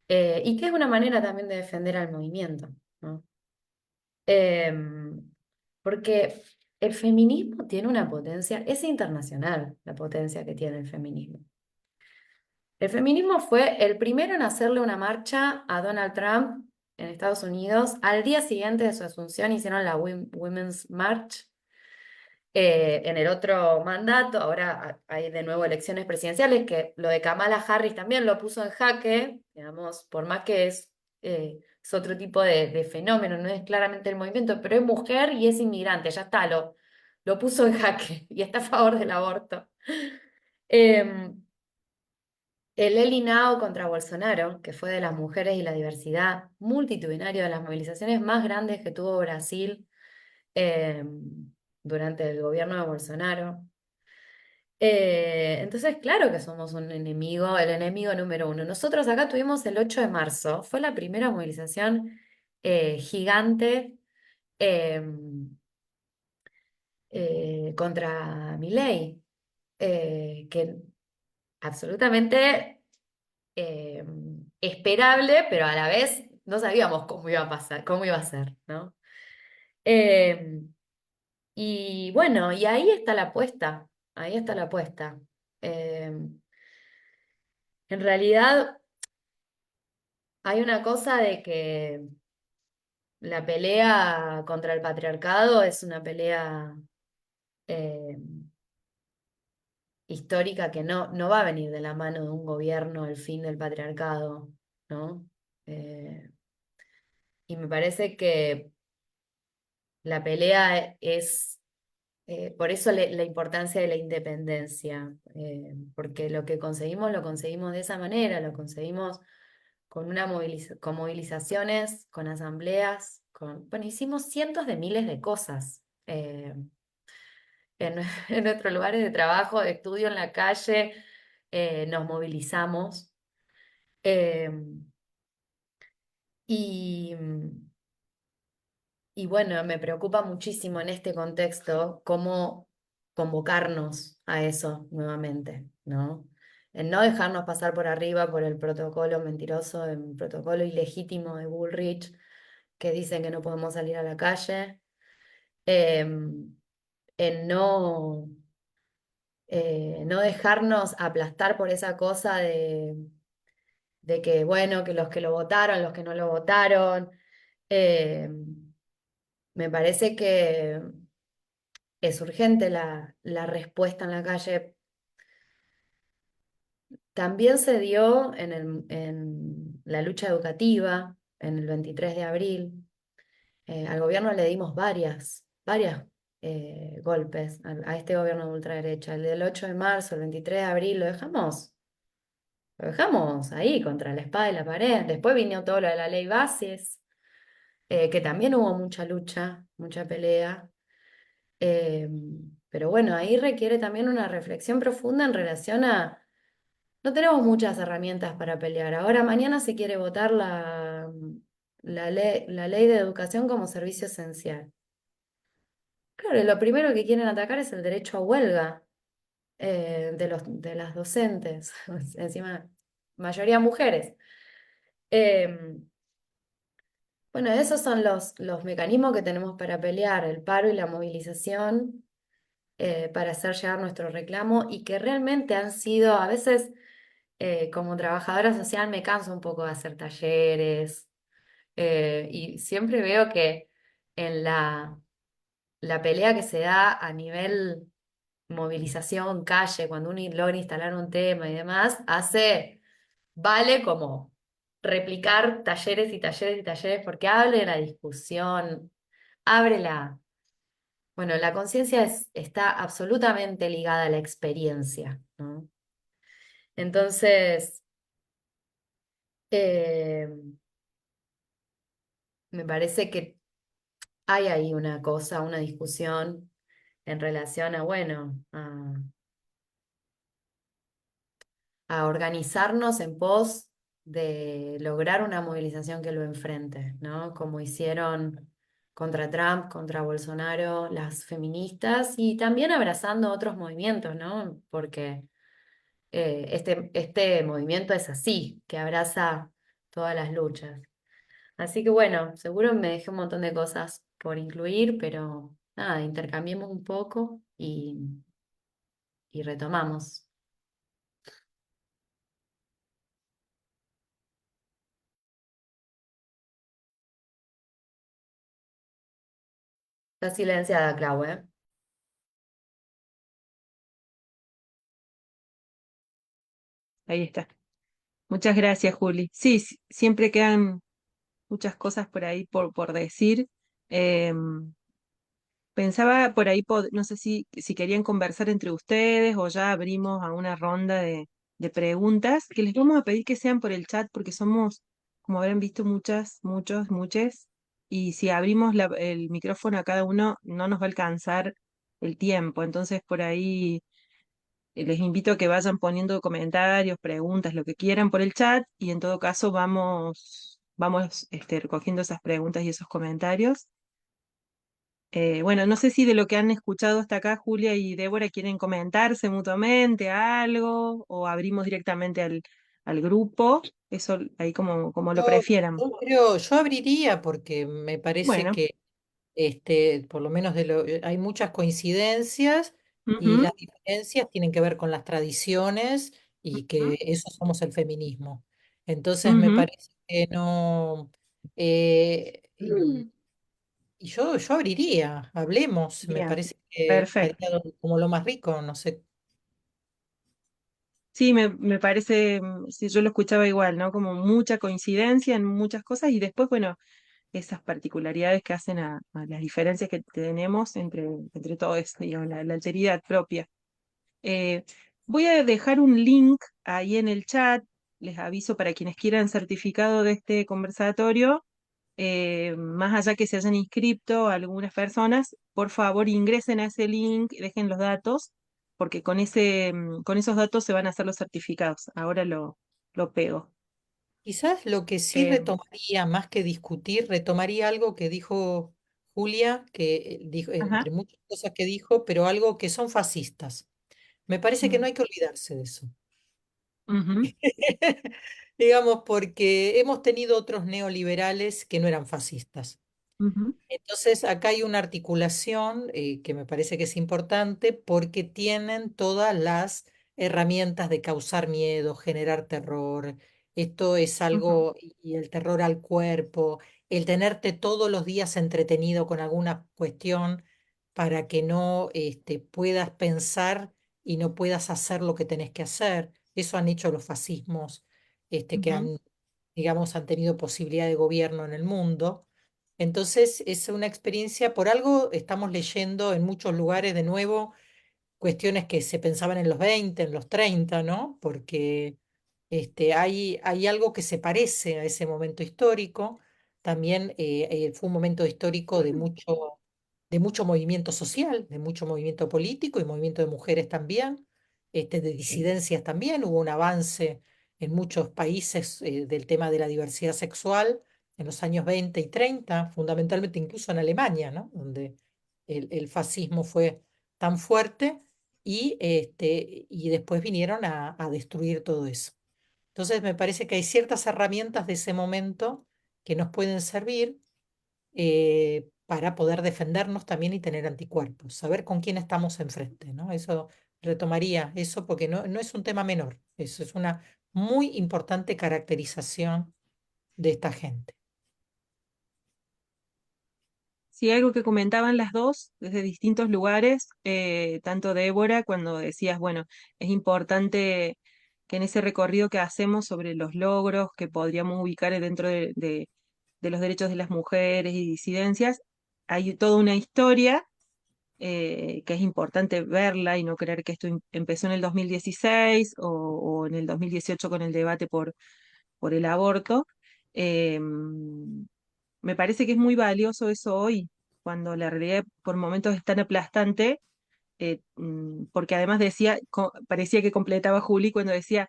y que es una manera también de defender al movimiento, ¿no? Porque el feminismo tiene una potencia, es internacional la potencia que tiene el feminismo. El feminismo fue el primero en hacerle una marcha a Donald Trump en Estados Unidos. Al día siguiente de su asunción hicieron la Women's March. En el otro mandato, ahora hay de nuevo elecciones presidenciales, que lo de Kamala Harris también lo puso en jaque, digamos, por más que es otro tipo de fenómeno, no es claramente el movimiento, pero es mujer y es inmigrante, ya está, lo puso en jaque y está a favor del aborto. Eh, el Eli Now contra Bolsonaro, que fue de las mujeres y la diversidad, multitudinario, de las movilizaciones más grandes que tuvo Brasil eh, durante el gobierno de Bolsonaro. Entonces, claro que somos un enemigo, el enemigo número uno. Nosotros acá tuvimos el 8 de marzo, fue la primera movilización gigante eh, contra Milei, que absolutamente eh, esperable, pero a la vez no sabíamos cómo iba a pasar, cómo iba a ser, ¿no? Eh, y bueno, y ahí está la apuesta, ahí está la apuesta. Eh, en realidad hay una cosa de que la pelea contra el patriarcado es una pelea eh, histórica que no va a venir de la mano de un gobierno el fin del patriarcado, ¿no? Eh, y me parece que la pelea es, por eso la importancia de la independencia, porque lo conseguimos de esa manera, lo conseguimos con con movilizaciones, con asambleas, bueno, hicimos cientos de miles de cosas en, en nuestros lugares de trabajo, de estudio, en la calle, nos movilizamos. eh, y, y bueno, me preocupa muchísimo en este contexto cómo convocarnos a eso nuevamente, ¿no? en no dejarnos pasar por arriba por el protocolo mentiroso, el protocolo ilegítimo de Bullrich, que dicen que no podemos salir a la calle, em, en no dejarnos aplastar por esa cosa de que, bueno, que los que lo votaron, los que no lo votaron. Me parece que es urgente la respuesta en la calle. También se dio en la lucha educativa, en el 23 de abril. Al gobierno le dimos varias golpes a este gobierno de ultraderecha. El del 8 de marzo, el 23 de abril, lo dejamos ahí contra la espada y la pared. Después vino todo lo de la ley Bases, que también hubo mucha lucha, mucha pelea. Eh, pero bueno, ahí requiere también una reflexión profunda en relación a... No tenemos muchas herramientas para pelear. Ahora, mañana se quiere votar la ley de educación como servicio esencial. Claro, y lo primero que quieren atacar es el derecho a huelga de las docentes, encima, mayoría mujeres. Eh, bueno, esos son los mecanismos que tenemos para pelear, el paro y la movilización, para hacer llegar nuestro reclamo y que realmente han sido, a veces, como trabajadora social me canso un poco de hacer talleres, y siempre veo que en la pelea que se da a nivel movilización, calle, cuando uno logra instalar un tema y demás, vale como replicar talleres y talleres y talleres, porque abre la discusión, abre bueno, la conciencia está absolutamente ligada a la experiencia, ¿no? Entonces, eh, me parece que hay ahí una cosa, una discusión en relación a, bueno, a organizarnos en pos de lograr una movilización que lo enfrente, ¿no? Como hicieron contra Trump, contra Bolsonaro, las feministas, y también abrazando otros movimientos, ¿no? Porque este movimiento es así, que abraza todas las luchas. Así que bueno, seguro me dejé un montón de cosas por incluir, pero nada, intercambiemos un poco y retomamos. Está silenciada, Clau, ¿eh? Ahí está. Muchas gracias, Juli. Sí, siempre quedan muchas cosas por ahí por decir. Em, Pensaba por ahí, no sé si querían conversar entre ustedes o ya abrimos a una ronda de preguntas, que les vamos a pedir que sean por el chat porque somos, como habrán visto, muchas, y si abrimos el micrófono a cada uno no nos va a alcanzar el tiempo. Entonces por ahí les invito a que vayan poniendo comentarios, preguntas, lo que quieran por el chat, y en todo caso vamos recogiendo esas preguntas y esos comentarios. Bueno, no sé si de lo que han escuchado hasta acá, Julia y Débora, quieren comentarse mutuamente algo o abrimos directamente al grupo. Eso ahí como lo prefieran. Yo abriría porque me parece Bueno, que por lo menos hay muchas coincidencias y ujú, las diferencias tienen que ver con las tradiciones y ujú, que eso somos el feminismo. Entonces me ujú. parece que no, eh, y, Mm. y yo abriría, hablemos, me Bien, parece que perfecto. estaría como lo más rico, no sé. Sí, me parece, sí, yo lo escuchaba igual, ¿no? Como mucha coincidencia en muchas cosas y después, bueno, esas particularidades que hacen a las diferencias que tenemos entre todos, digamos, la alteridad propia. Eh, Voy a dejar un link ahí en el chat, les aviso para quienes quieran certificado de este conversatorio, más allá que se hayan inscrito algunas personas, por favor ingresen a ese link, dejen los datos, porque con esos datos se van a hacer los certificados. Ahora lo pego. Quizás lo que sí Eh, retomaría, más que discutir, retomaría algo que dijo Julia, que dijo, ajá. entre muchas cosas que dijo, pero algo que son fascistas. Me parece que no hay que olvidarse de eso. Ujú, digamos, porque hemos tenido otros neoliberales que no eran fascistas. ujú, Entonces, acá hay una articulación que me parece que es importante porque tienen todas las herramientas de causar miedo, generar terror. Esto es ujú, algo, y el terror al cuerpo, el tenerte todos los días entretenido con alguna cuestión para que no puedas pensar y no puedas hacer lo que tenés que hacer. Eso han hecho los fascismos que ujú. han, digamos, han tenido posibilidad de gobierno en el mundo. Entonces es una experiencia, por algo estamos leyendo en muchos lugares de nuevo cuestiones que se pensaban en los 20 en los 30, ¿no? Porque hay algo que se parece a ese momento histórico. También fue un momento histórico de mucho movimiento social, de mucho movimiento político y movimiento de mujeres también, de disidencias también. Hubo un avance en muchos países del tema de la diversidad sexual en los años 20 y 30, fundamentalmente incluso en Alemania, ¿no? Donde el fascismo fue tan fuerte y después vinieron a destruir todo eso. Entonces me parece que hay ciertas herramientas de ese momento que nos pueden servir para poder defendernos también y tener anticuerpos, saber con quién estamos enfrente, ¿no? Eso retomaría eso porque no es un tema menor, eso es una muy importante caracterización de esta gente. Sí, algo que comentaban las dos desde distintos lugares, tanto Débora, cuando decías, bueno, es importante que en ese recorrido que hacemos sobre los logros que podríamos ubicar dentro de los derechos de las mujeres y disidencias, hay toda una historia que es importante verla y no creer que esto empezó en el 2016 o en el 2018 con el debate por el aborto. Me parece que es muy valioso eso hoy, cuando la realidad por momentos es tan aplastante, porque además decía, parecía que completaba Juli cuando decía,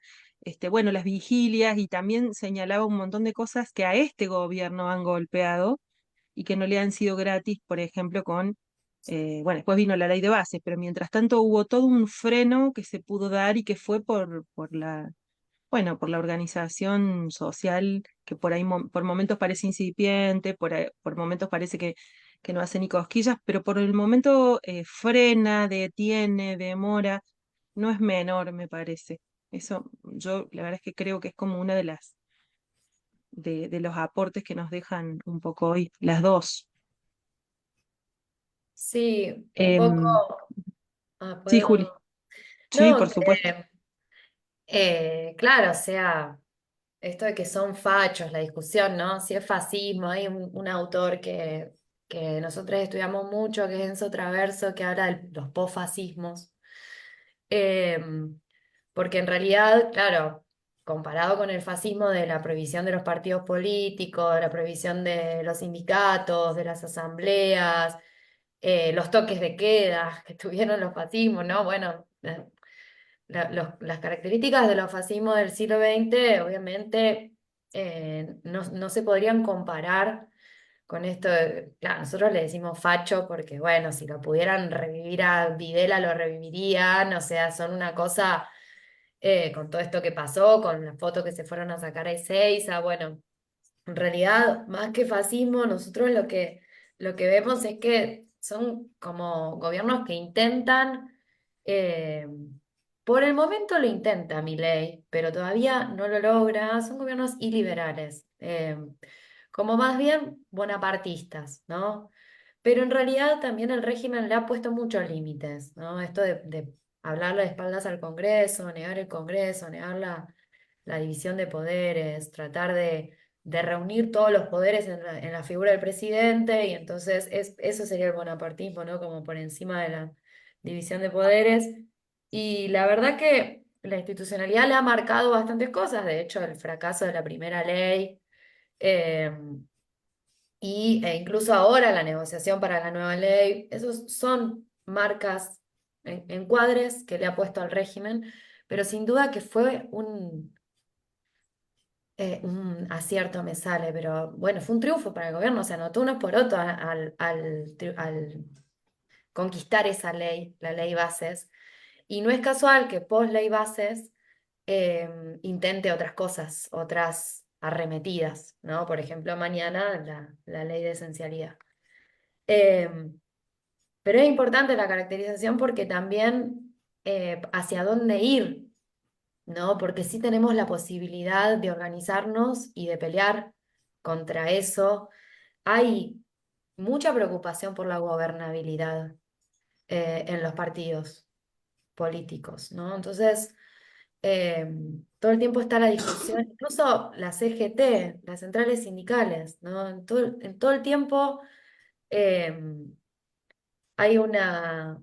bueno, las vigilias y también señalaba un montón de cosas que a este gobierno han golpeado y que no le han sido gratis, por ejemplo, bueno, después vino la ley de bases, pero mientras tanto hubo todo un freno que se pudo dar y que fue por la organización social que por ahí por momentos parece incipiente, por momentos parece que no hace ni cosquillas, pero por el momento frena, detiene, demora, no es menor, me parece. Eso yo la verdad es que creo que es como una de los aportes que nos dejan un poco hoy, las dos. Sí, un poco, Em, sí, perdón. Juli. Sí, No, por supuesto. que, claro, o sea, esto de que son fachos, la discusión, ¿no? Si es fascismo, hay un autor que nosotros estudiamos mucho, que es Enzo Traverso, que habla de los posfascismos. Porque en realidad, claro, comparado con el fascismo de la prohibición de los partidos políticos, de la prohibición de los sindicatos, de las asambleas, los toques de queda que tuvieron los fascismos, ¿no? Bueno, las características de los fascismos del siglo XX, obviamente, no se podrían comparar con esto. Claro, nosotros le decimos facho porque, bueno, si lo pudieran revivir a Videla, lo revivirían, o sea, son una cosa con todo esto que pasó, con las fotos que se fueron a sacar a Ezeiza, bueno. En realidad, más que fascismo, nosotros lo que vemos es que son como gobiernos que intentan, eh, por el momento lo intenta Milei, pero todavía no lo logra, son gobiernos iliberales, como más bien bonapartistas, ¿no? Pero en realidad también el régimen le ha puesto muchos límites, ¿no? Esto de hablarle de espaldas al Congreso, negar la división de poderes, tratar de reunir todos los poderes en la figura del presidente, y entonces eso sería el bonapartismo, ¿no? Como por encima de la división de poderes. Y la verdad que la institucionalidad le ha marcado bastantes cosas, de hecho, el fracaso de la primera ley, eh, incluso ahora la negociación para la nueva ley, esos son marcas, encuadres que le ha puesto al régimen, pero sin duda que fue un acierto me sale, pero bueno, fue un triunfo para el gobierno, se anotó unos por otro al conquistar esa ley, la ley bases. Y no es casual que post ley bases intente otras cosas, otras arremetidas, ¿no? Por ejemplo, mañana la ley de esencialidad. Em, pero es importante la caracterización porque también hacia dónde ir, ¿no? Porque sí tenemos la posibilidad de organizarnos y de pelear contra eso. Hay mucha preocupación por la gobernabilidad en los partidos políticos, ¿no? Entonces, todo el tiempo está la discusión, incluso la CGT, las centrales sindicales, ¿no? En todo el tiempo eh, hay una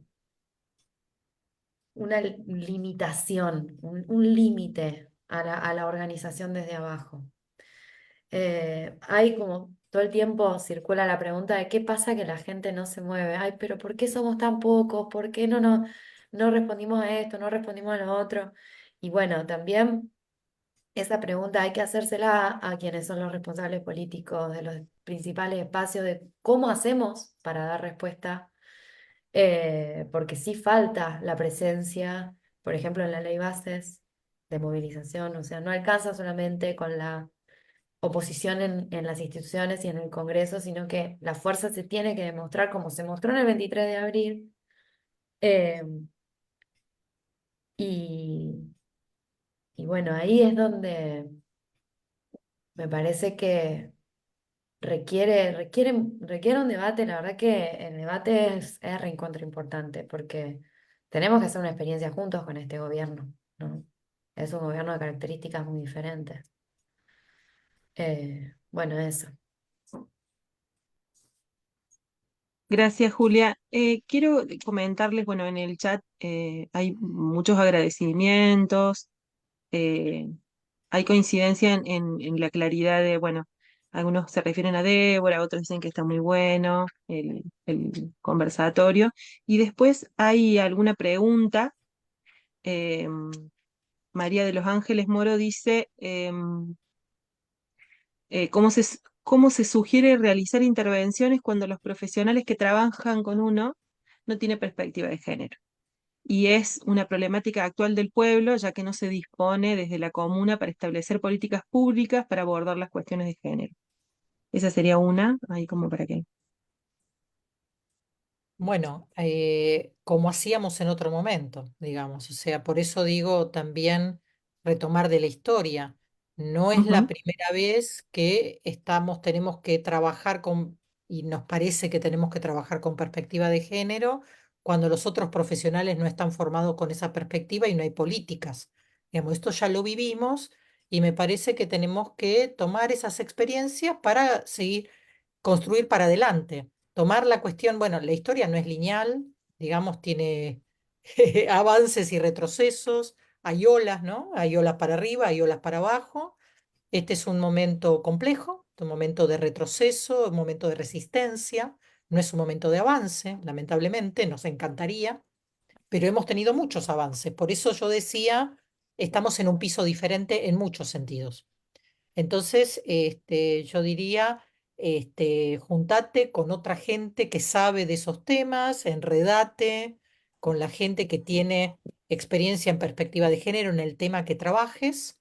limitación, un límite a la organización desde abajo. Hay como todo el tiempo circula la pregunta de qué pasa que la gente no se mueve. Ay, pero ¿por qué somos tan pocos? ¿Por qué no respondimos a esto, no respondimos a lo otro? Y bueno, también esa pregunta hay que hacérsela a quienes son los responsables políticos de los principales espacios de cómo hacemos para dar respuesta, porque sí falta la presencia, por ejemplo, en la ley bases de movilización, o sea, no alcanza solamente con la oposición en las instituciones y en el Congreso, sino que la fuerza se tiene que demostrar como se mostró en el 23 de abril. eh, y, y bueno, ahí es donde me parece que requiere un debate. La verdad que el debate es recontra importante porque tenemos que hacer una experiencia juntos con este gobierno, ¿no? Es un gobierno de características muy diferentes. Bueno, eso. Gracias, Julia. Quiero comentarles, bueno, en el chat hay muchos agradecimientos, eh, hay coincidencia en la claridad de, bueno, algunos se refieren a Débora, otros dicen que está muy bueno el conversatorio, y después hay alguna pregunta. eh, María de los Ángeles Moro dice, cómo se sugiere realizar intervenciones cuando los profesionales que trabajan con uno no tienen perspectiva de género. Y es una problemática actual del pueblo, ya que no se dispone desde la comuna para establecer políticas públicas para abordar las cuestiones de género. Esa sería una, ahí como para qué. Bueno, como hacíamos en otro momento, digamos, o sea, por eso digo también retomar de la historia. No es la Ujú. primera vez que tenemos que trabajar y nos parece que tenemos que trabajar con perspectiva de género cuando los otros profesionales no están formados con esa perspectiva y no hay políticas. Digamos, esto ya lo vivimos y me parece que tenemos que tomar esas experiencias para seguir, construir para adelante. Tomar la cuestión, bueno, la historia no es lineal, digamos, tiene avances y retrocesos, hay olas, ¿no? Hay olas para arriba, hay olas para abajo. Este es un momento complejo, un momento de retroceso, un momento de resistencia, no es un momento de avance, lamentablemente, nos encantaría, pero hemos tenido muchos avances. Por eso yo decía, estamos en un piso diferente en muchos sentidos. Entonces, yo diría, juntate con otra gente que sabe de esos temas, enredate con la gente que tiene experiencia en perspectiva de género en el tema que trabajes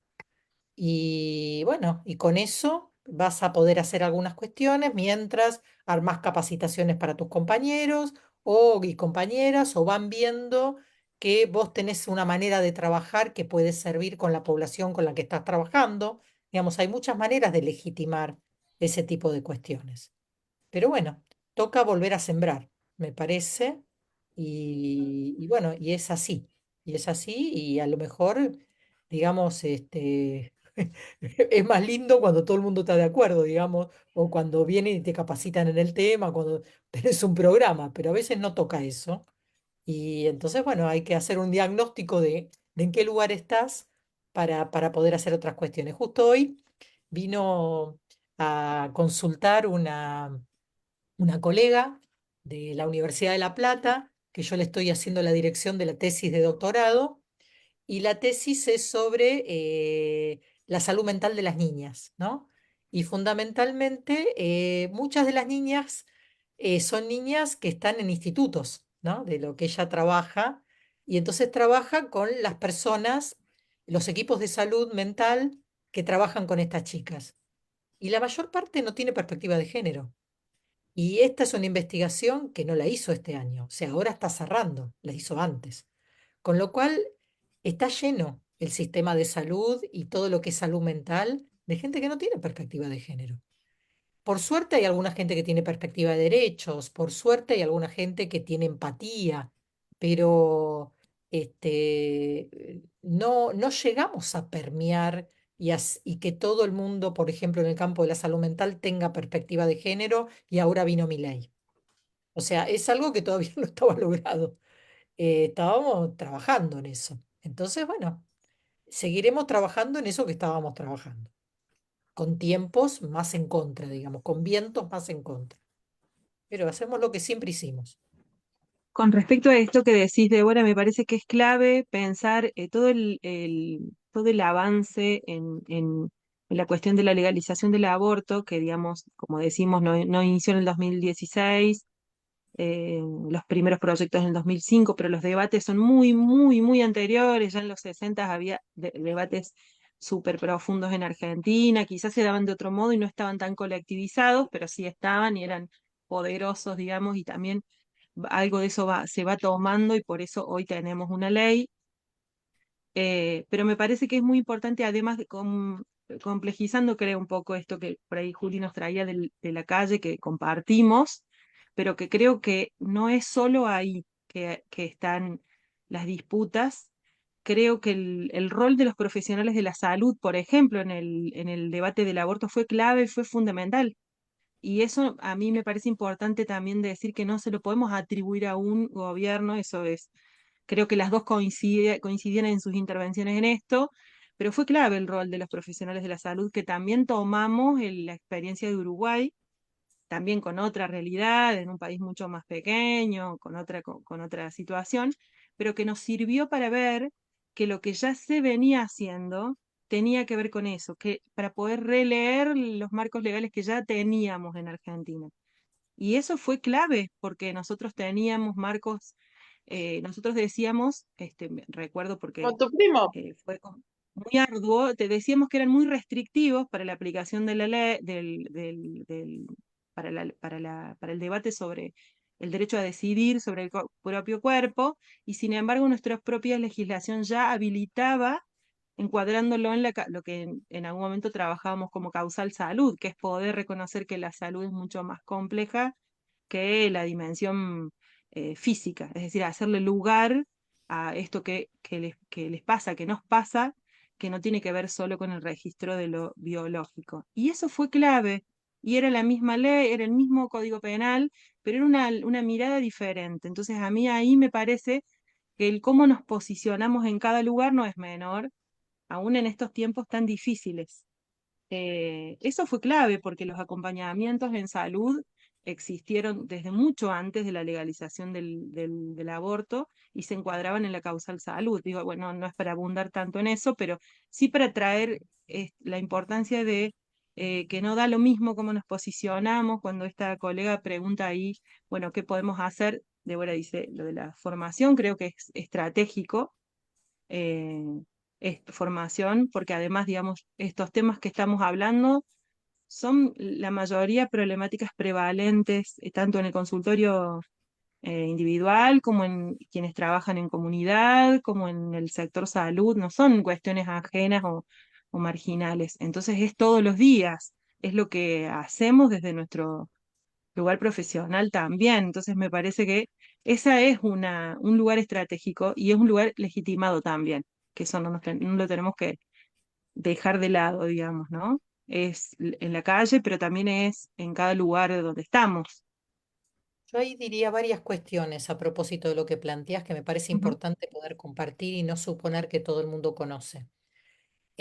y bueno, y con eso vas a poder hacer algunas cuestiones mientras armas capacitaciones para tus compañeros y compañeras o van viendo que vos tenés una manera de trabajar que puede servir con la población con la que estás trabajando. Digamos, hay muchas maneras de legitimar ese tipo de cuestiones. Pero bueno, toca volver a sembrar, me parece. Y bueno, y es así. Y es así, y a lo mejor, digamos, es más lindo cuando todo el mundo está de acuerdo, digamos, o cuando vienen y te capacitan en el tema, cuando tenés un programa, pero a veces no toca eso. Y entonces, bueno, hay que hacer un diagnóstico de en qué lugar estás para poder hacer otras cuestiones. Justo hoy vino a consultar una colega de la Universidad de La Plata, que yo le estoy haciendo la dirección de la tesis de doctorado, y la tesis es sobre la salud mental de las niñas, ¿no? Y fundamentalmente, muchas de las niñas son niñas que están en institutos, ¿no? De lo que ella trabaja, y entonces trabaja con las personas los equipos de salud mental que trabajan con estas chicas. Y la mayor parte no tiene perspectiva de género. Y esta es una investigación que no la hizo este año, o sea, ahora está cerrando, la hizo antes. Con lo cual está lleno el sistema de salud y todo lo que es salud mental de gente que no tiene perspectiva de género. Por suerte hay alguna gente que tiene perspectiva de derechos, por suerte hay alguna gente que tiene empatía, pero no llegamos a permear y que todo el mundo, por ejemplo, en el campo de la salud mental, tenga perspectiva de género y ahora vino mi ley. O sea, es algo que todavía no estaba logrado. Estábamos trabajando en eso. Entonces, bueno, seguiremos trabajando en eso que estábamos trabajando con tiempos más en contra, digamos, con vientos más en contra. Pero hacemos lo que siempre hicimos. Con respecto a esto que decís, Débora, me parece que es clave pensar todo el avance en la cuestión de la legalización del aborto, que digamos, como decimos, no inició en el 2016, los primeros proyectos en el 2005, pero los debates son muy, muy, muy anteriores. Ya en los 60 había debates súper profundos en Argentina, quizás se daban de otro modo y no estaban tan colectivizados, pero sí estaban y eran poderosos, digamos, y también algo de eso se va tomando y por eso hoy tenemos una ley. Pero me parece que es muy importante, además de complejizando, creo, un poco esto que por ahí Juli nos traía de la calle, que compartimos, pero que creo que no es solo ahí que están las disputas. Creo que el rol de los profesionales de la salud, por ejemplo, en el debate del aborto fue clave, fue fundamental. Y eso a mí me parece importante también decir que no se lo podemos atribuir a un gobierno, eso es, creo que las dos coincidían en sus intervenciones en esto, pero fue clave el rol de los profesionales de la salud que también tomamos la experiencia de Uruguay, también con otra realidad, en un país mucho más pequeño, con otra situación, pero que nos sirvió para ver que lo que ya se venía haciendo tenía que ver con eso, que para poder releer los marcos legales que ya teníamos en Argentina. Y eso fue clave, porque nosotros teníamos marcos, nosotros decíamos, recuerdo porque Con tu primo. fue muy arduo, te decíamos que eran muy restrictivos para la aplicación de la ley, para el debate sobre el derecho a decidir sobre el propio cuerpo, y sin embargo nuestra propia legislación ya habilitaba, encuadrándolo en lo que en algún momento trabajábamos como causal salud, que es poder reconocer que la salud es mucho más compleja que la dimensión física, es decir, hacerle lugar a esto que les pasa, que nos pasa, que no tiene que ver solo con el registro de lo biológico. Y eso fue clave, y era la misma ley, era el mismo código penal, pero era una mirada diferente. Entonces a mí ahí me parece que el cómo nos posicionamos en cada lugar no es menor, aún en estos tiempos tan difíciles. Eso fue clave porque los acompañamientos en salud existieron desde mucho antes de la legalización del aborto y se encuadraban en la causal salud. Digo, bueno, no es para abundar tanto en eso, pero sí para traer la importancia de que no da lo mismo cómo nos posicionamos cuando esta colega pregunta ahí, bueno, ¿qué podemos hacer? Débora dice, lo de la formación creo que es estratégico, eh, formación, porque además, digamos, estos temas que estamos hablando son la mayoría problemáticas prevalentes, tanto en el consultorio individual como en quienes trabajan en comunidad, como en el sector salud, no son cuestiones ajenas o marginales. Entonces es todos los días, es lo que hacemos desde nuestro lugar profesional también. Entonces me parece que esa es un lugar estratégico y es un lugar legitimado también, que eso no lo tenemos que dejar de lado, digamos, ¿no? Es en la calle, pero también es en cada lugar donde estamos. Yo ahí diría varias cuestiones a propósito de lo que planteas que me parece Ujú. importante poder compartir y no suponer que todo el mundo conoce.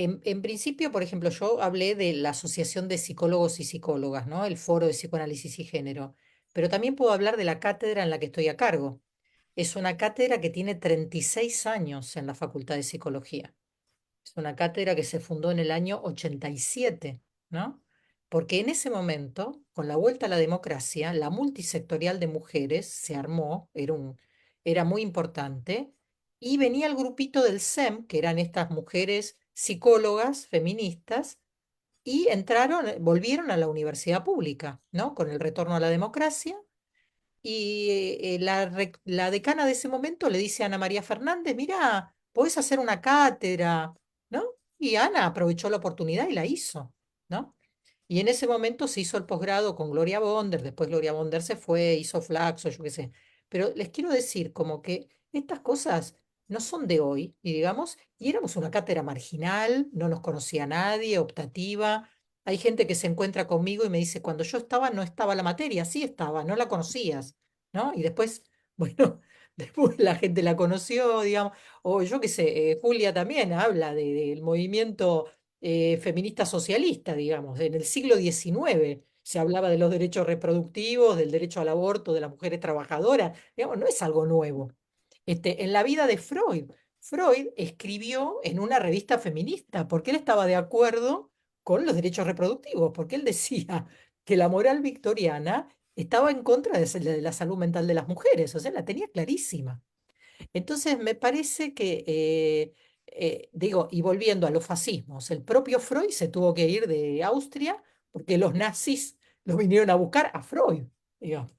En principio, por ejemplo, yo hablé de la Asociación de Psicólogos y Psicólogas, ¿no? El Foro de Psicoanálisis y Género, pero también puedo hablar de la cátedra en la que estoy a cargo. Es una cátedra que tiene 36 años en la Facultad de Psicología. Es una cátedra que se fundó en el año 87, ¿no? Porque en ese momento, con la vuelta a la democracia, la multisectorial de mujeres se armó, era muy importante, y venía el grupito del SEM, que eran estas mujeres psicólogas feministas, y entraron, volvieron a la universidad pública, ¿no? Con el retorno a la democracia. Y la decana de ese momento le dice a Ana María Fernández, mira, podés hacer una cátedra, ¿no? Y Ana aprovechó la oportunidad y la hizo, ¿no? Y en ese momento se hizo el posgrado con Gloria Bonder, después Gloria Bonder se fue, hizo Flaxo, yo qué sé. Pero les quiero decir como que estas cosas no son de hoy, y digamos, y éramos una cátedra marginal, no nos conocía nadie, optativa. Hay gente que se encuentra conmigo y me dice, cuando yo estaba no estaba la materia, sí estaba, no la conocías, ¿no? Y después, bueno, después la gente la conoció, digamos, o yo qué sé, Julia también habla del movimiento feminista socialista, digamos. En el siglo XIX se hablaba de los derechos reproductivos, del derecho al aborto de las mujeres trabajadoras, digamos, no es algo nuevo. En la vida de Freud, Freud escribió en una revista feminista porque él estaba de acuerdo con los derechos reproductivos, porque él decía que la moral victoriana estaba en contra de la salud mental de las mujeres, o sea, la tenía clarísima. Entonces, me parece que, digo, y volviendo a los fascismos, el propio Freud se tuvo que ir de Austria porque los nazis lo vinieron a buscar a Freud, digamos.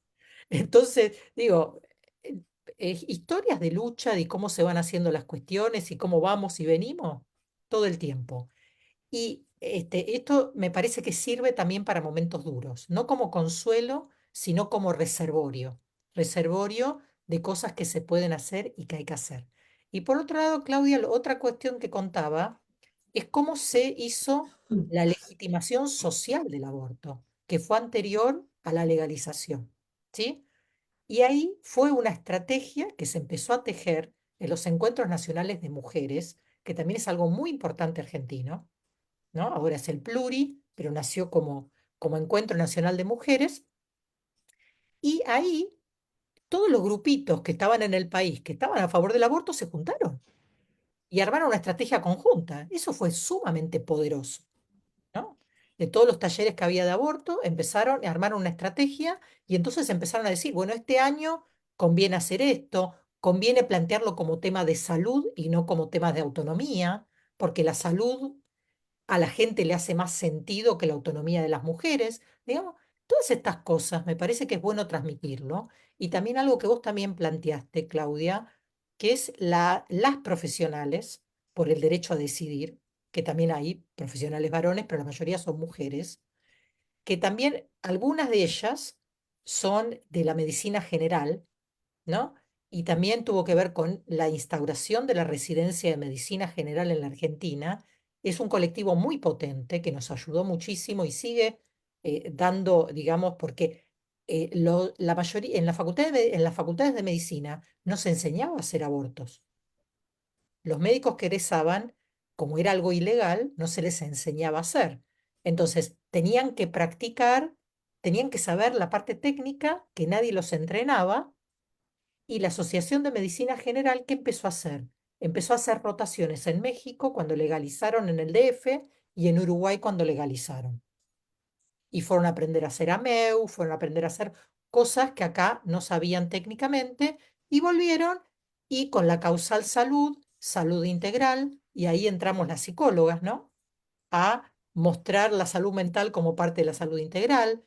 Entonces, digo, eh, historias de lucha, de cómo se van haciendo las cuestiones y cómo vamos y venimos todo el tiempo. Y esto me parece que sirve también para momentos duros, no como consuelo, sino como reservorio, reservorio de cosas que se pueden hacer y que hay que hacer. Y por otro lado, Claudia, otra cuestión que contaba es cómo se hizo la legitimación social del aborto, que fue anterior a la legalización, ¿sí? Y ahí fue una estrategia que se empezó a tejer en los encuentros nacionales de mujeres, que también es algo muy importante argentino, ¿no? Ahora es el Pluri, pero nació como Encuentro Nacional de Mujeres, y ahí todos los grupitos que estaban en el país, que estaban a favor del aborto, se juntaron y armaron una estrategia conjunta. Eso fue sumamente poderoso, ¿no? De todos los talleres que había de aborto, empezaron a armar una estrategia y entonces empezaron a decir, bueno, este año conviene hacer esto, conviene plantearlo como tema de salud y no como tema de autonomía, porque la salud a la gente le hace más sentido que la autonomía de las mujeres, digamos, todas estas cosas me parece que es bueno transmitirlo. Y también algo que vos también planteaste, Claudia, que es las profesionales por el derecho a decidir, que también hay profesionales varones, pero la mayoría son mujeres, que también algunas de ellas son de la medicina general, ¿no? Y también tuvo que ver con la instauración de la residencia de medicina general en la Argentina. Es un colectivo muy potente que nos ayudó muchísimo y sigue dando, digamos, porque la mayoría, en las facultades de medicina no se enseñaba a hacer abortos. Los médicos que egresaban, como era algo ilegal, no se les enseñaba a hacer. Entonces, tenían que practicar, tenían que saber la parte técnica, que nadie los entrenaba, y la Asociación de Medicina General, ¿qué empezó a hacer? Empezó a hacer rotaciones en México cuando legalizaron en el DF y en Uruguay cuando legalizaron. Y fueron a aprender a hacer AMEU, fueron a aprender a hacer cosas que acá no sabían técnicamente y volvieron y con la causal salud, salud integral, y ahí entramos las psicólogas, ¿no? A mostrar la salud mental como parte de la salud integral,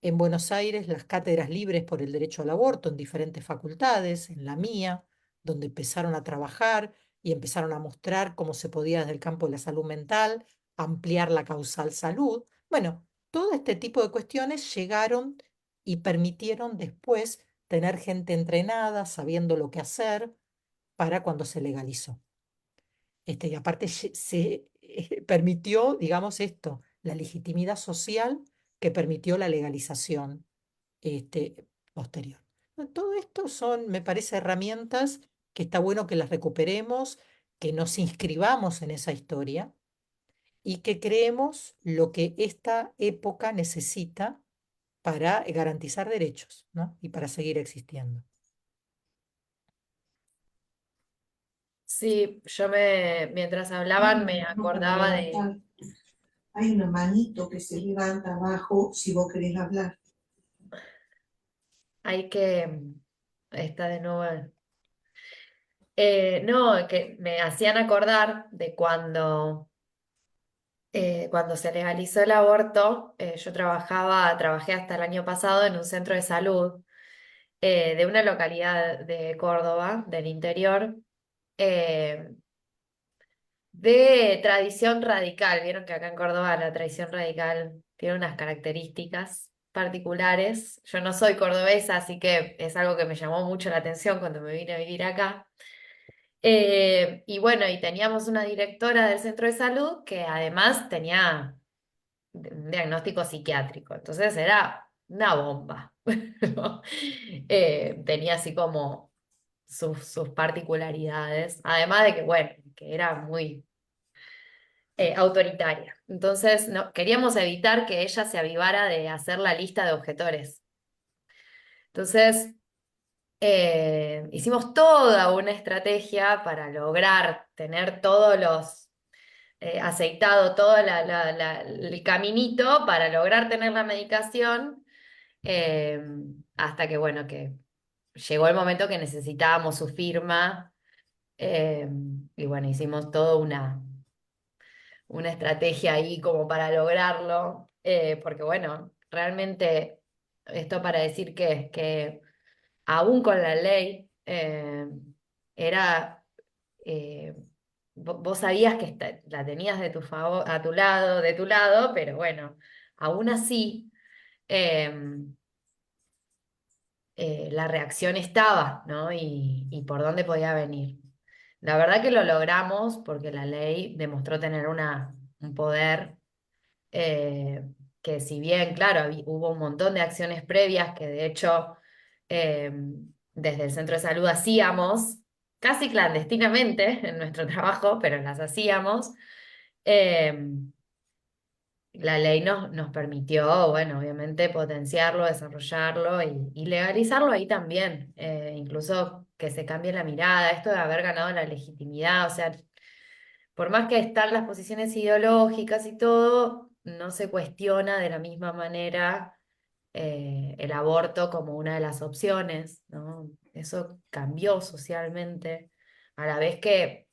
en Buenos Aires, las cátedras libres por el derecho al aborto en diferentes facultades, en la mía, donde empezaron a trabajar y empezaron a mostrar cómo se podía desde el campo de la salud mental ampliar la causal salud. Bueno, todo este tipo de cuestiones llegaron y permitieron después tener gente entrenada, sabiendo lo que hacer para cuando se legalizó. Y aparte se permitió, digamos, esto, la legitimidad social que permitió la legalización posterior. No, todo esto son, me parece, herramientas que está bueno que las recuperemos, que nos inscribamos en esa historia y que creemos lo que esta época necesita para garantizar derechos, ¿no? Y para seguir existiendo. Sí, mientras Hay hablaban, una me mano para acordaba levantar. Hay una manito que se levanta abajo si vos querés hablar. hay que, está de nuevo. No, que me hacían acordar de cuando se legalizó el aborto. Yo trabajé hasta el año pasado en un centro de salud de una localidad de Córdoba, del interior, eh, de tradición radical. Vieron que acá en Córdoba la tradición radical tiene unas características particulares. Yo no soy cordobesa, así que es algo que me llamó mucho la atención cuando me vine a vivir acá. Y bueno, y teníamos una directora del centro de salud que además tenía un diagnóstico psiquiátrico, entonces era una bomba. ¿No? Tenía así como sus particularidades, además de que, bueno, que era muy autoritaria. Entonces, no, queríamos evitar que ella se avivara de hacer la lista de objetores. Entonces, hicimos toda una estrategia para lograr tener todos los aceitado todo el caminito para lograr tener la medicación, eh, hasta que, bueno, que llegó el momento que necesitábamos su firma, eh, y bueno, hicimos toda una estrategia ahí como para lograrlo, porque bueno, realmente esto para decir que aún con la ley, era, eh, vos sabías que la tenías de tu favor, de tu lado, pero bueno, aún así, em, la reacción estaba, ¿no? Y por dónde podía venir. La verdad que lo logramos porque la ley demostró tener un poder, eh, que si bien, claro, hubo un montón de acciones previas que de hecho, eh, desde el centro de salud hacíamos, casi clandestinamente en nuestro trabajo, pero las hacíamos. eh, la ley nos permitió, bueno, obviamente potenciarlo, desarrollarlo y legalizarlo ahí también. Incluso que se cambie la mirada, esto de haber ganado la legitimidad, o sea, por más que están las posiciones ideológicas y todo, no se cuestiona de la misma manera el aborto como una de las opciones, ¿no? Eso cambió socialmente, a la vez que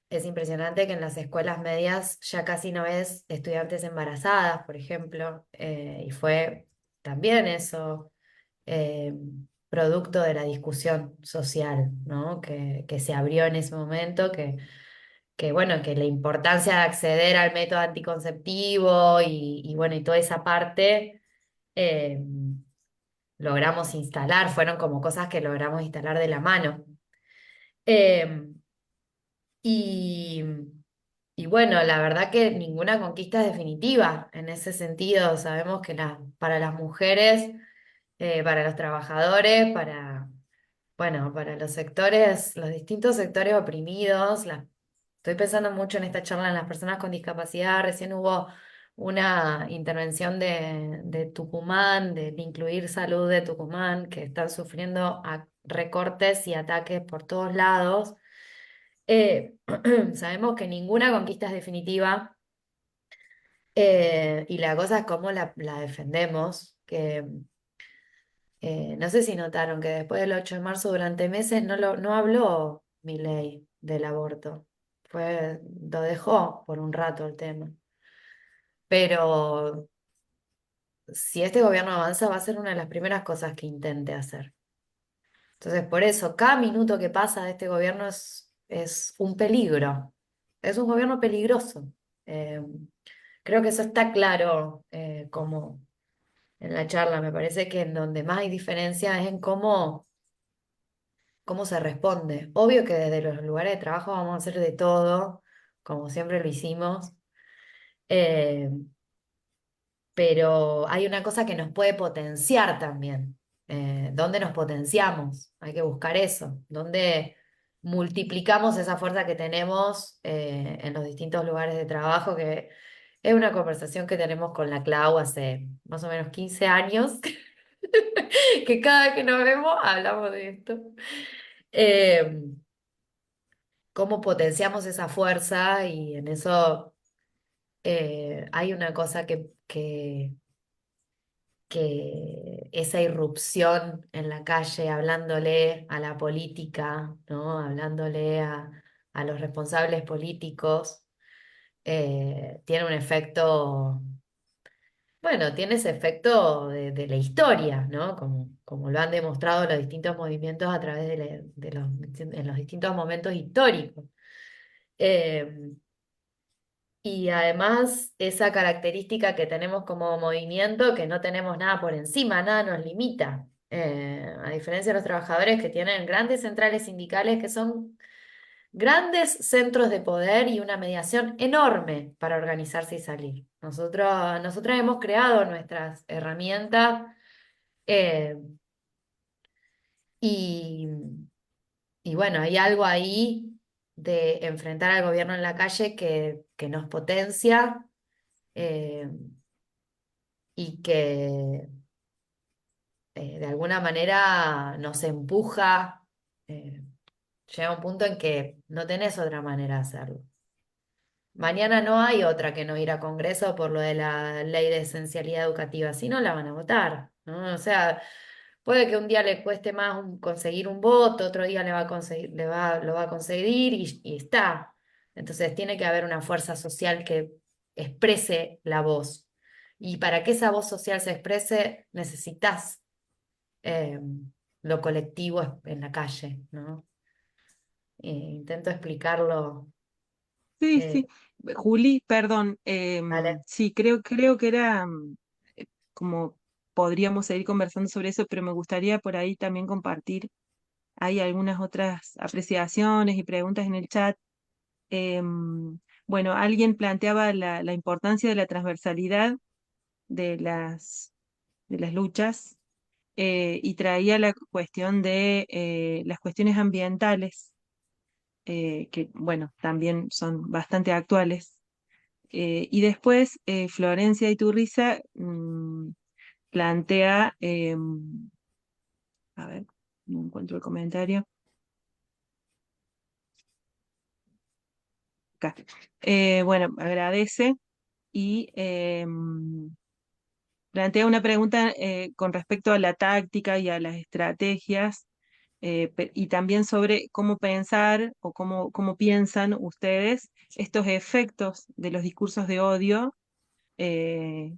es impresionante que en las escuelas medias ya casi no ves estudiantes embarazadas, por ejemplo, y fue también eso, eh, producto de la discusión social, ¿no? Que se abrió en ese momento, que bueno, que la importancia de acceder al método anticonceptivo y bueno, y toda esa parte, eh, logramos instalar, fueron como cosas que logramos instalar de la mano. Eh, y, y bueno, la verdad que ninguna conquista es definitiva en ese sentido. Sabemos que para las mujeres, para los trabajadores, bueno, para los sectores, los distintos sectores oprimidos, estoy pensando mucho en esta charla en las personas con discapacidad. Recién hubo una intervención de Tucumán, de incluir salud de Tucumán, que están sufriendo recortes y ataques por todos lados. Sabemos que ninguna conquista es definitiva, y la cosa es cómo la defendemos, que no sé si notaron que después del 8 de marzo durante meses no habló Milei del aborto, lo dejó por un rato el tema, pero si este gobierno avanza va a ser una de las primeras cosas que intente hacer. Entonces, por eso, cada minuto que pasa de este gobierno es un peligro. Es un gobierno peligroso. Eh, Creo que eso está claro, como en la charla. Me parece que en donde más hay diferencia es en cómo se responde. Obvio que desde los lugares de trabajo vamos a hacer de todo, como siempre lo hicimos. eh, pero hay una cosa que nos puede potenciar también. ¿Dónde nos potenciamos? Hay que buscar eso. ¿Dónde multiplicamos esa fuerza que tenemos en los distintos lugares de trabajo? Que es una conversación que tenemos con la Clau hace más o menos 15 años, que cada vez que nos vemos hablamos de esto. Eh, ¿Cómo potenciamos esa fuerza? Y en eso hay una cosa que que esa irrupción en la calle, hablándole a la política, ¿no? Hablándole a los responsables políticos, tiene un efecto, bueno, tiene ese efecto de la historia, ¿no? Como lo han demostrado los distintos movimientos a través en los distintos momentos históricos. Eh, y además esa característica que tenemos como movimiento, que no tenemos nada por encima, nada nos limita. A diferencia de los trabajadores que tienen grandes centrales sindicales que son grandes centros de poder y una mediación enorme para organizarse y salir. Nosotras hemos creado nuestras herramientas eh, y, y bueno, hay algo ahí de enfrentar al gobierno en la calle que nos potencia eh, y que de alguna manera nos empuja. eh, Llega un punto en que no tenés otra manera de hacerlo. Mañana no hay otra que no ir a Congreso por lo de la ley de esencialidad educativa, si no la van a votar, ¿no? O sea, puede que un día le cueste más conseguir un voto, otro día le va a conseguir, lo va a conseguir y está. Entonces tiene que haber una fuerza social que exprese la voz. Y para que esa voz social se exprese, necesitas eh, lo colectivo en la calle, ¿no? Intento explicarlo. Sí, eh, sí. Juli, perdón, ¿Vale? sí, creo que era como podríamos seguir conversando sobre eso, pero me gustaría por ahí también compartir. Hay algunas otras apreciaciones y preguntas en el chat. Bueno, alguien planteaba la importancia de la transversalidad de de las luchas y traía la cuestión de las cuestiones ambientales, que bueno, también son bastante actuales. Y después Florencia Iturriza plantea, a ver, no encuentro el comentario. Acá. Bueno, agradece y plantea una pregunta con respecto a la táctica y a las estrategias y también sobre cómo pensar o cómo piensan ustedes estos efectos de los discursos de odio eh,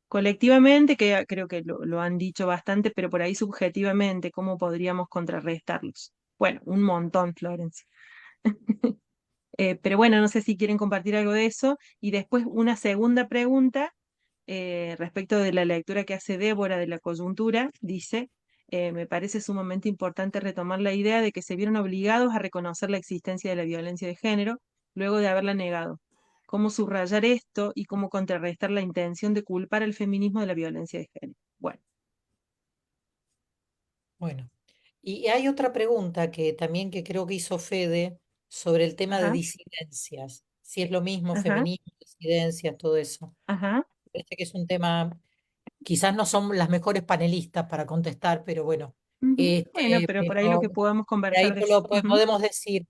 colectivamente, que creo que lo han dicho bastante, pero por ahí subjetivamente, cómo podríamos contrarrestarlos. Bueno, un montón, Florencia. Pero bueno, no sé si quieren compartir algo de eso. Y después una segunda pregunta respecto de la lectura que hace Débora de la coyuntura. Dice, me parece sumamente importante retomar la idea de que se vieron obligados a reconocer la existencia de la violencia de género luego de haberla negado. ¿Cómo subrayar esto y cómo contrarrestar la intención de culpar al feminismo de la violencia de género? Bueno, Bueno, y hay otra pregunta que también que creo que hizo Fede sobre el tema de ajá, disidencias. Si es lo mismo ajá, feminismo, disidencias, todo eso. ajá. Parece que es un tema, quizás no son las mejores panelistas para contestar, pero bueno, Ujú. Bueno, pero por ahí lo pero que podamos de conversar ahí de eso. Ujú, podemos decir,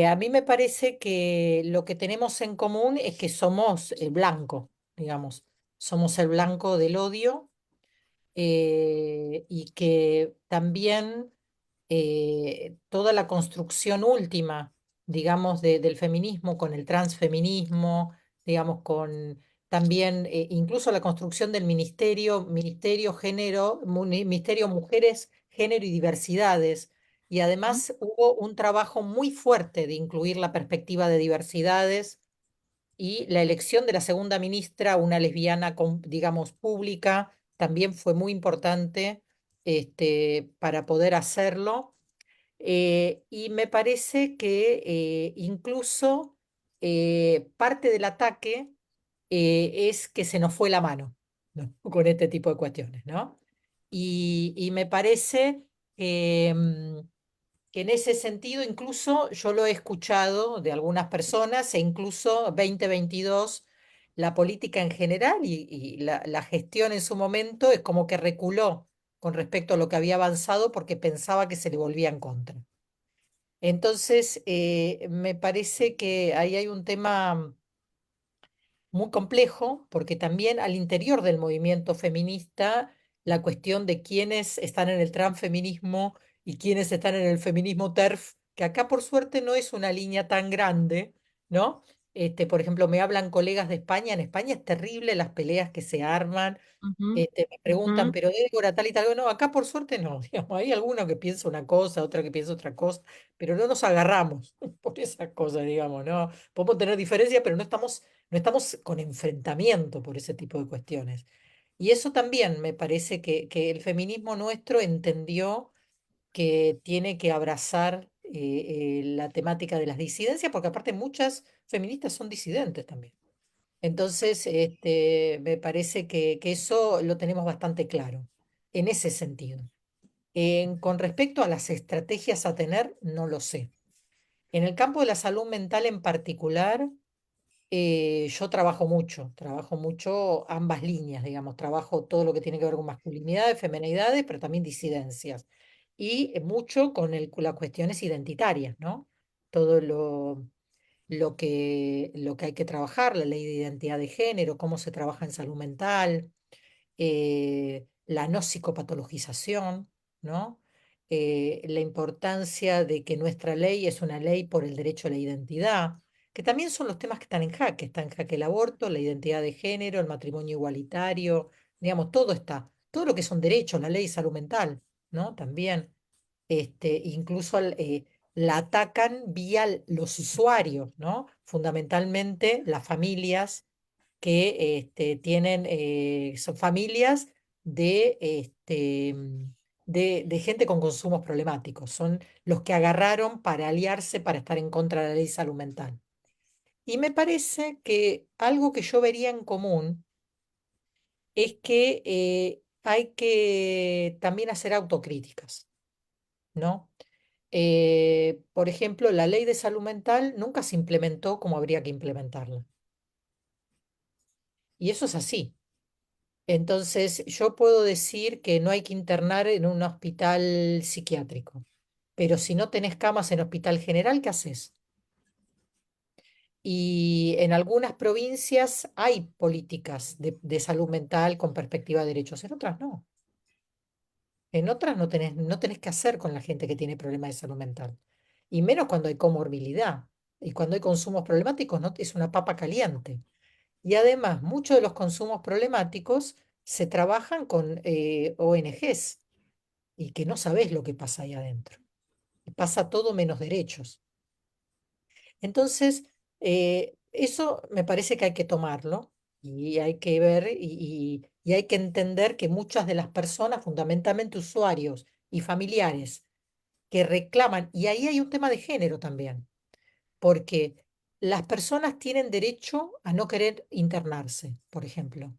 a mí me parece que lo que tenemos en común es que somos el blanco, digamos, somos el blanco del odio y que también toda la construcción última, digamos, del feminismo con el transfeminismo, digamos, con también incluso la construcción del ministerio género, ministerio mujeres, género y diversidades. Y ujú, además hubo un trabajo muy fuerte de incluir la perspectiva de diversidades y la elección de la segunda ministra, una lesbiana, digamos, pública, también fue muy importante para poder hacerlo. Y me parece que incluso parte del ataque es que se nos fue la mano, ¿no? Con este tipo de cuestiones, ¿no? Y me parece que en ese sentido, incluso yo lo he escuchado de algunas personas, e incluso 2022, la política en general y la gestión en su momento es como que reculó con respecto a lo que había avanzado porque pensaba que se le volvía en contra. Entonces, me parece que ahí hay un tema muy complejo, porque también al interior del movimiento feminista la cuestión de quiénes están en el transfeminismo y quiénes están en el feminismo TERF, que acá por suerte no es una línea tan grande, ¿no? Por ejemplo, me hablan colegas de España, en España es terrible las peleas que se arman, Ujú, me preguntan, ujú. pero Débora, tal y tal, no, acá por suerte no, digamos, hay alguno que piensa una cosa, otra que piensa otra cosa, pero no nos agarramos por esas cosas, digamos, ¿no? Podemos tener diferencias, pero no estamos con enfrentamiento por ese tipo de cuestiones. Y eso también me parece que el feminismo nuestro entendió que tiene que abrazar la temática de las disidencias, porque aparte muchas feministas son disidentes también. Entonces, me parece que eso lo tenemos bastante claro, en ese sentido. Con respecto a las estrategias a tener, no lo sé. En el campo de la salud mental en particular, yo trabajo mucho ambas líneas, digamos, trabajo todo lo que tiene que ver con masculinidades, feminidades, pero también disidencias. Y mucho con las cuestiones identitarias, ¿no? Todo lo que hay que trabajar, la ley de identidad de género, cómo se trabaja en salud mental, la no psicopatologización, ¿no? La importancia de que nuestra ley es una ley por el derecho a la identidad, que también son los temas que están en jaque. Está en jaque el aborto, la identidad de género, el matrimonio igualitario, digamos, todo está, todo lo que son derechos, la ley de salud mental, ¿no? También, incluso la atacan vía los usuarios, ¿no? Fundamentalmente las familias que son familias de gente con consumos problemáticos. Son los que agarraron para aliarse para estar en contra de la ley de salud mental. Y me parece que algo que yo vería en común es que hay que también hacer autocríticas, ¿no? Por ejemplo, la ley de salud mental nunca se implementó como habría que implementarla. Y eso es así. Entonces, yo puedo decir que no hay que internar en un hospital psiquiátrico, pero si no tenés camas en hospital general, ¿qué haces? Y en algunas provincias hay políticas de salud mental con perspectiva de derechos, en otras no. En otras no tenés que hacer con la gente que tiene problemas de salud mental. Y menos cuando hay comorbilidad. Y cuando hay consumos problemáticos, no, es una papa caliente. Y además, muchos de los consumos problemáticos se trabajan con ONGs y que no sabés lo que pasa ahí adentro. Pasa todo menos derechos. Entonces, eso me parece que hay que tomarlo y hay que ver y hay que entender que muchas de las personas, fundamentalmente usuarios y familiares, que reclaman, y ahí hay un tema de género también, porque las personas tienen derecho a no querer internarse, por ejemplo,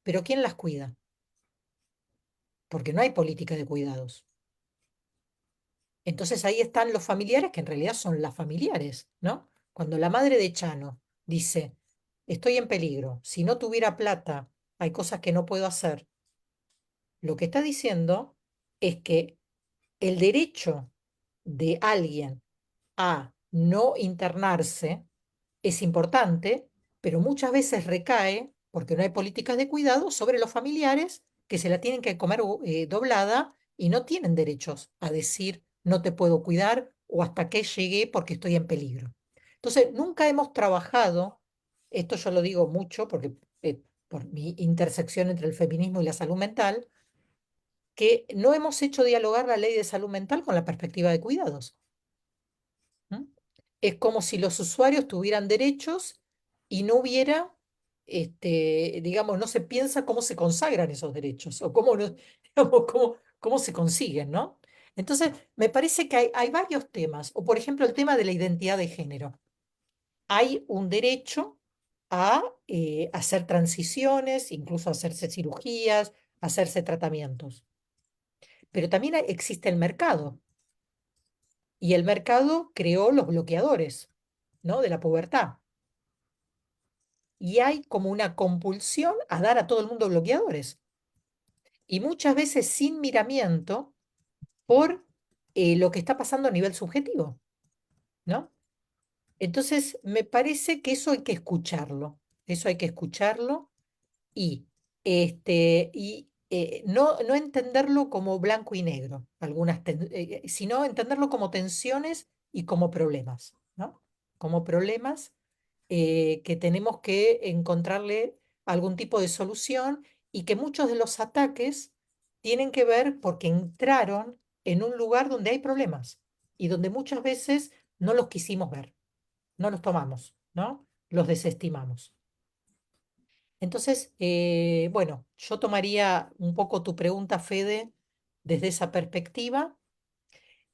pero ¿quién las cuida? Porque no hay política de cuidados. Entonces ahí están los familiares, que en realidad son las familiares, ¿no? Cuando la madre de Chano dice, estoy en peligro, si no tuviera plata, hay cosas que no puedo hacer, lo que está diciendo es que el derecho de alguien a no internarse es importante, pero muchas veces recae, porque no hay políticas de cuidado, sobre los familiares que se la tienen que comer doblada y no tienen derechos a decir no te puedo cuidar o hasta que llegué porque estoy en peligro. Entonces, nunca hemos trabajado, esto yo lo digo mucho porque por mi intersección entre el feminismo y la salud mental, que no hemos hecho dialogar la ley de salud mental con la perspectiva de cuidados. ¿M? Es como si los usuarios tuvieran derechos y no hubiera, digamos, no se piensa cómo se consagran esos derechos o cómo, digamos, cómo se consiguen, ¿no? Entonces, me parece que hay varios temas, o por ejemplo el tema de la identidad de género. Hay un derecho a hacer transiciones, incluso hacerse cirugías, hacerse tratamientos, pero también existe el mercado. Y el mercado creó los bloqueadores, ¿no? De la pubertad. Y hay como una compulsión a dar a todo el mundo bloqueadores. Y muchas veces sin miramiento por lo que está pasando a nivel subjetivo, ¿no? Entonces, me parece que eso hay que escucharlo. Eso hay que escucharlo y no entenderlo como blanco y negro, sino entenderlo como tensiones y como problemas, ¿no? Como problemas que tenemos que encontrarle algún tipo de solución y que muchos de los ataques tienen que ver porque entraron en un lugar donde hay problemas y donde muchas veces no los quisimos ver, no los tomamos, ¿no? Los desestimamos. Entonces, bueno, yo tomaría un poco tu pregunta, Fede, desde esa perspectiva.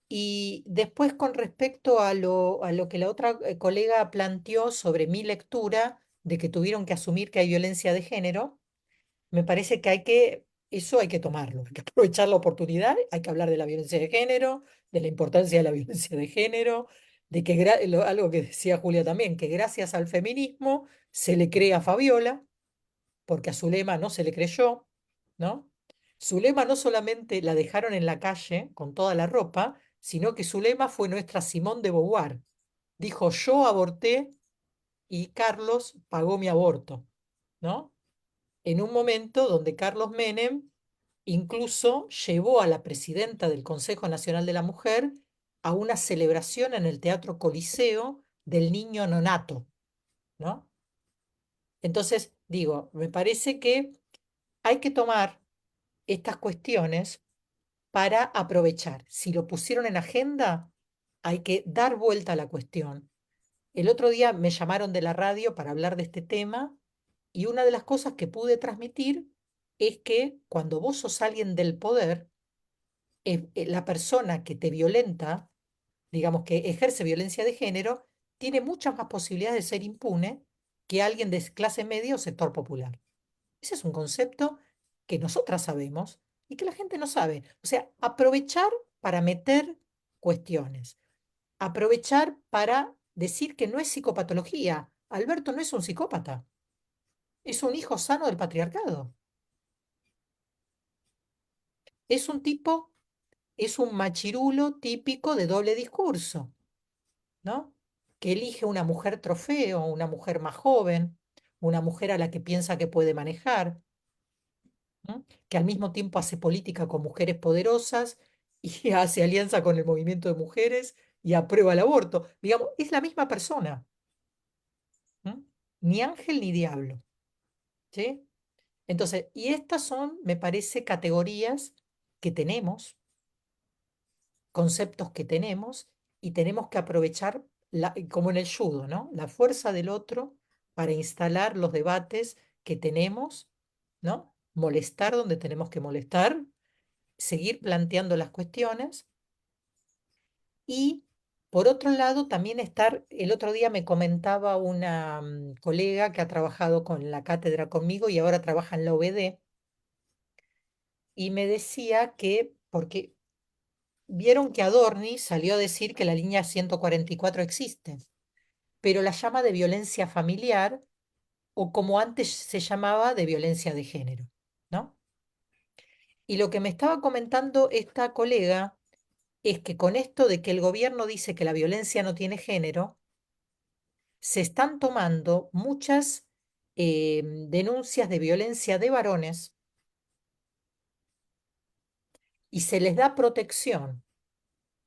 Y después con respecto a lo que la otra colega planteó sobre mi lectura de que tuvieron que asumir que hay violencia de género, me parece que eso hay que tomarlo, hay que aprovechar la oportunidad, hay que hablar de la violencia de género, de la importancia de la violencia de género, de que algo que decía Julia también, que gracias al feminismo se le cree a Fabiola porque a Zulema no se le creyó, ¿no? Zulema no solamente la dejaron en la calle con toda la ropa, sino que Zulema fue nuestra Simone de Beauvoir. Dijo, yo aborté y Carlos pagó mi aborto, ¿no? En un momento donde Carlos Menem incluso llevó a la presidenta del Consejo Nacional de la Mujer a una celebración en el Teatro Coliseo del niño nonato, ¿no? Entonces, digo, me parece que hay que tomar estas cuestiones para aprovechar. Si lo pusieron en agenda, hay que dar vuelta a la cuestión. El otro día me llamaron de la radio para hablar de este tema y una de las cosas que pude transmitir es que cuando vos sos alguien del poder, la persona que te violenta, digamos que ejerce violencia de género, tiene muchas más posibilidades de ser impune que alguien de clase media o sector popular. Ese es un concepto que nosotras sabemos y que la gente no sabe. O sea, aprovechar para meter cuestiones, aprovechar para decir que no es psicopatología. Alberto no es un psicópata, es un hijo sano del patriarcado. Es un tipo, es un machirulo típico de doble discurso, ¿no? Que elige una mujer trofeo, una mujer más joven, una mujer a la que piensa que puede manejar, ¿no? Que al mismo tiempo hace política con mujeres poderosas y hace alianza con el movimiento de mujeres y aprueba el aborto. Digamos, es la misma persona, ¿no? Ni ángel ni diablo, ¿sí? Entonces, y estas son, me parece, categorías que tenemos, conceptos que tenemos y tenemos que aprovechar, como en el judo, ¿no? La fuerza del otro para instalar los debates que tenemos, ¿no? Molestar donde tenemos que molestar, seguir planteando las cuestiones y, por otro lado, también el otro día me comentaba una colega que ha trabajado con la cátedra conmigo y ahora trabaja en la OBD, y me decía que, porque vieron que Adorni salió a decir que la línea 144 existe, pero la llama de violencia familiar o como antes se llamaba de violencia de género, ¿no? Y lo que me estaba comentando esta colega es que con esto de que el gobierno dice que la violencia no tiene género, se están tomando muchas denuncias de violencia de varones y se les da protección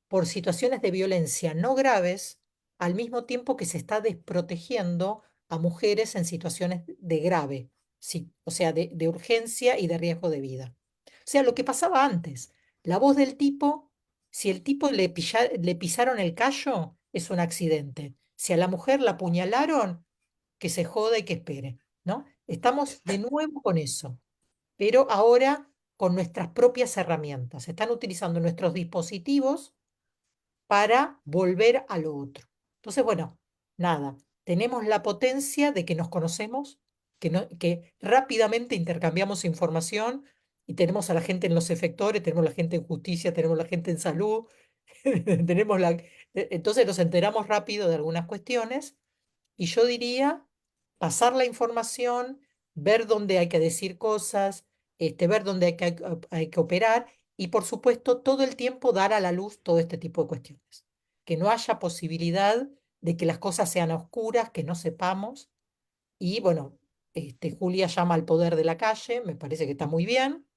por situaciones de violencia no graves, al mismo tiempo que se está desprotegiendo a mujeres en situaciones de grave, sí, o sea, de urgencia y de riesgo de vida. O sea, lo que pasaba antes, la voz del tipo, si el tipo le pisaron el callo, es un accidente. Si a la mujer la apuñalaron, que se joda y que espere, ¿no? Estamos de nuevo con eso, pero ahora con nuestras propias herramientas. Están utilizando nuestros dispositivos para volver a lo otro. Entonces, bueno, nada, tenemos la potencia de que nos conocemos, que rápidamente intercambiamos información y tenemos a la gente en los efectores, tenemos la gente en justicia, tenemos la gente en salud, entonces nos enteramos rápido de algunas cuestiones y yo diría pasar la información, ver dónde hay que decir cosas, ver dónde hay que operar y por supuesto todo el tiempo dar a la luz todo este tipo de cuestiones. Que no haya posibilidad de que las cosas sean oscuras, que no sepamos. Y bueno, Julia llama al poder de la calle, me parece que está muy bien.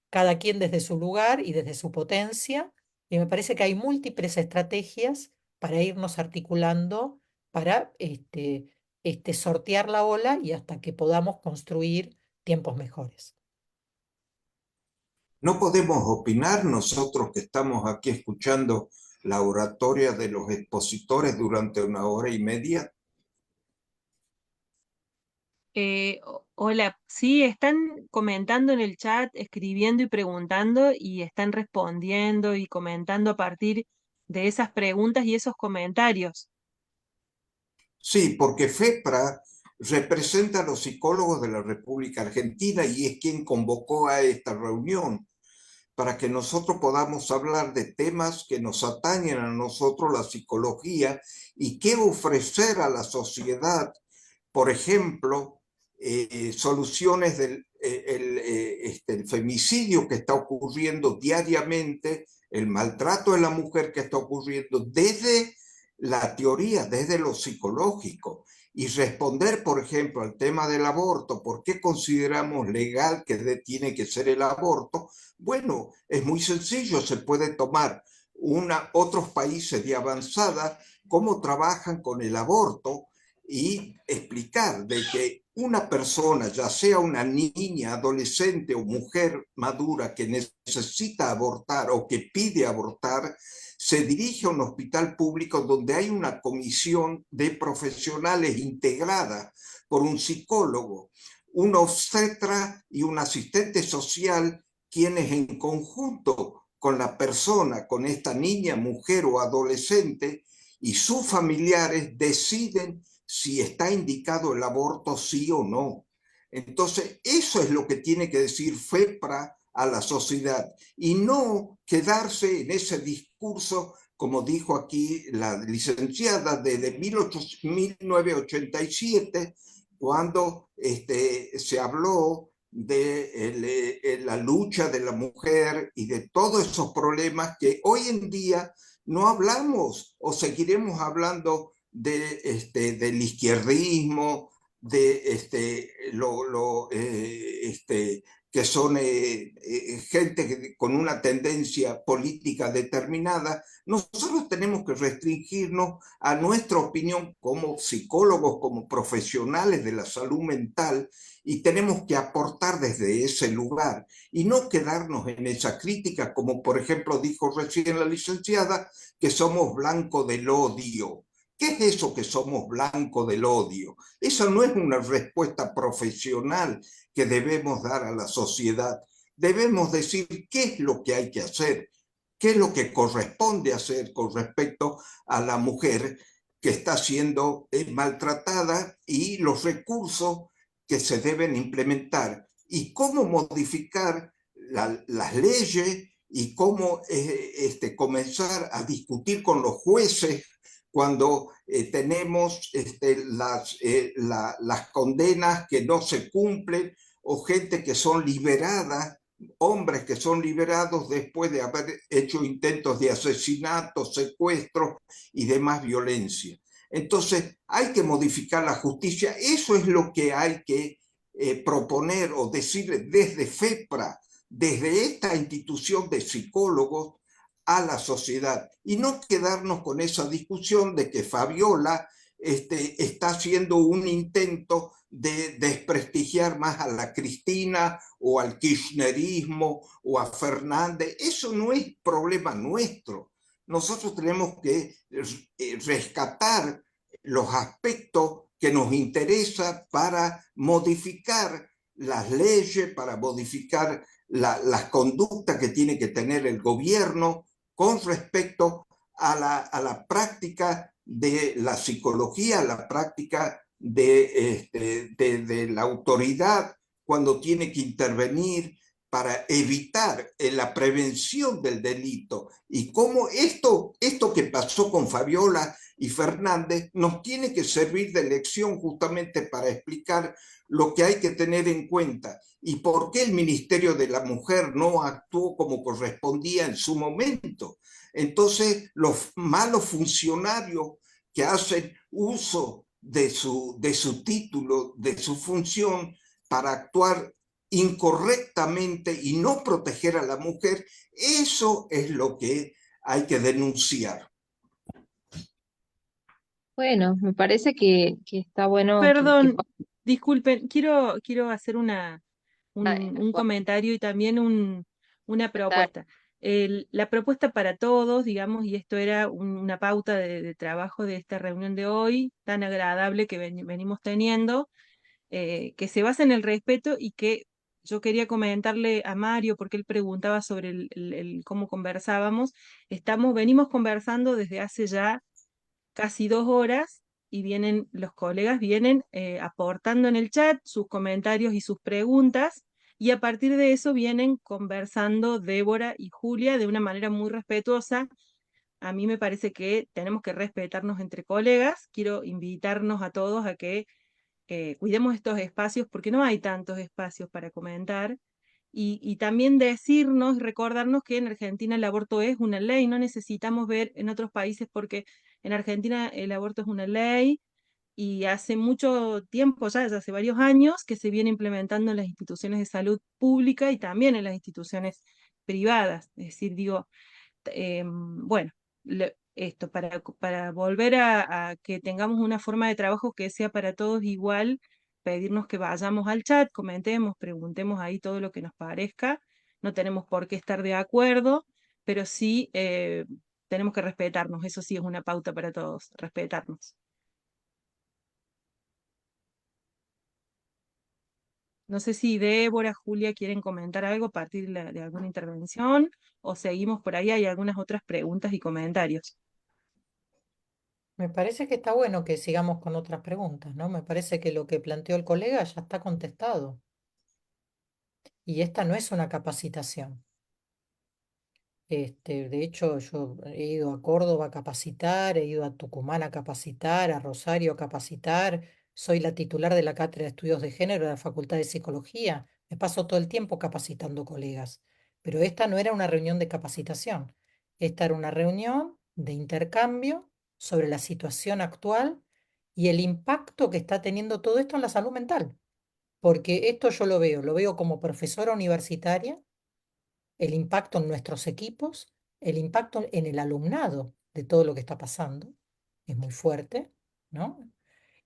cada quien desde su lugar y desde su potencia, y me parece que hay múltiples estrategias para irnos articulando, para sortear la ola y hasta que podamos construir tiempos mejores. No podemos opinar nosotros que estamos aquí escuchando la oratoria de los expositores durante 1 hora y media. Hola, sí, están comentando en el chat, escribiendo y preguntando y están respondiendo y comentando a partir de esas preguntas y esos comentarios. Sí, porque FEPRA representa a los psicólogos de la República Argentina y es quien convocó a esta reunión para que nosotros podamos hablar de temas que nos atañen a nosotros, la psicología, y qué ofrecer a la sociedad. Por ejemplo, soluciones del el femicidio que está ocurriendo diariamente, el maltrato de la mujer que está ocurriendo desde la teoría, desde lo psicológico, y responder, por ejemplo, al tema del aborto, ¿por qué consideramos legal que tiene que ser el aborto? Bueno, es muy sencillo, se puede tomar otros países de avanzada, cómo trabajan con el aborto, y explicar de que una persona, ya sea una niña, adolescente o mujer madura que necesita abortar o que pide abortar, se dirige a un hospital público donde hay una comisión de profesionales integrada por un psicólogo, un obstetra y un asistente social, quienes en conjunto con la persona, con esta niña, mujer o adolescente y sus familiares deciden si está indicado el aborto sí o no. Entonces, eso es lo que tiene que decir FEPRA a la sociedad y no quedarse en ese discurso, como dijo aquí la licenciada, desde 1987, cuando se habló de la lucha de la mujer y de todos esos problemas que hoy en día no hablamos o seguiremos hablando del izquierdismo, que son gente con una tendencia política determinada. Nosotros tenemos que restringirnos a nuestra opinión como psicólogos, como profesionales de la salud mental, y tenemos que aportar desde ese lugar y no quedarnos en esa crítica, como por ejemplo dijo recién la licenciada, que somos blanco del odio. ¿Qué es eso que somos blanco del odio? Esa no es una respuesta profesional que debemos dar a la sociedad. Debemos decir qué es lo que hay que hacer, qué es lo que corresponde hacer con respecto a la mujer que está siendo maltratada y los recursos que se deben implementar y cómo modificar las leyes y cómo comenzar a discutir con los jueces cuando tenemos las condenas que no se cumplen o gente que son liberadas, hombres que son liberados después de haber hecho intentos de asesinato, secuestro y demás violencia. Entonces hay que modificar la justicia, eso es lo que hay que proponer o decirle desde FEPRA, desde esta institución de psicólogos, a la sociedad y no quedarnos con esa discusión de que Fabiola está haciendo un intento de desprestigiar más a la Cristina o al kirchnerismo o a Fernández. Eso no es problema nuestro. Nosotros tenemos que rescatar los aspectos que nos interesan para modificar las leyes, para modificar las conductas que tiene que tener el gobierno con respecto a la práctica de la psicología, a la práctica de la autoridad cuando tiene que intervenir para evitar la prevención del delito. Y cómo esto que pasó con Fabiola y Fernández nos tiene que servir de lección justamente para explicar lo que hay que tener en cuenta y por qué el Ministerio de la Mujer no actuó como correspondía en su momento. Entonces, los malos funcionarios que hacen uso de su título, de su función, para actuar incorrectamente y no proteger a la mujer, eso es lo que hay que denunciar. Bueno, me parece que está bueno que Perdón, disculpen, quiero hacer un vos comentario y también una comentar. propuesta. La propuesta para todos, digamos, y esto era una pauta de trabajo de esta reunión de hoy, tan agradable que venimos teniendo, que se basa en el respeto y que yo quería comentarle a Mario, porque él preguntaba sobre cómo conversábamos. Venimos conversando desde hace ya casi 2 horas y los colegas vienen aportando en el chat sus comentarios y sus preguntas y a partir de eso vienen conversando Débora y Julia de una manera muy respetuosa. A mí me parece que tenemos que respetarnos entre colegas. Quiero invitarnos a todos a que cuidemos estos espacios porque no hay tantos espacios para comentar y también decirnos y recordarnos que en Argentina el aborto es una ley, no necesitamos ver en otros países porque en Argentina el aborto es una ley y hace mucho tiempo, ya hace varios años, que se viene implementando en las instituciones de salud pública y también en las instituciones privadas. Es decir, digo, bueno, esto, para volver a que tengamos una forma de trabajo que sea para todos igual, pedirnos que vayamos al chat, comentemos, preguntemos ahí todo lo que nos parezca. No tenemos por qué estar de acuerdo, pero sí tenemos que respetarnos. Eso sí es una pauta para todos, respetarnos. No sé si Débora, Julia quieren comentar algo a partir de alguna intervención o seguimos por ahí. Hay algunas otras preguntas y comentarios. Me parece que está bueno que sigamos con otras preguntas, ¿no? Me parece que lo que planteó el colega ya está contestado. Y esta no es una capacitación. De hecho, yo he ido a Córdoba a capacitar, he ido a Tucumán a capacitar, a Rosario a capacitar. Soy la titular de la Cátedra de Estudios de Género de la Facultad de Psicología. Me paso todo el tiempo capacitando colegas. Pero esta no era una reunión de capacitación. Esta era una reunión de intercambio sobre la situación actual y el impacto que está teniendo todo esto en la salud mental. Porque esto yo lo veo como profesora universitaria, el impacto en nuestros equipos, el impacto en el alumnado de todo lo que está pasando, es muy fuerte, ¿no?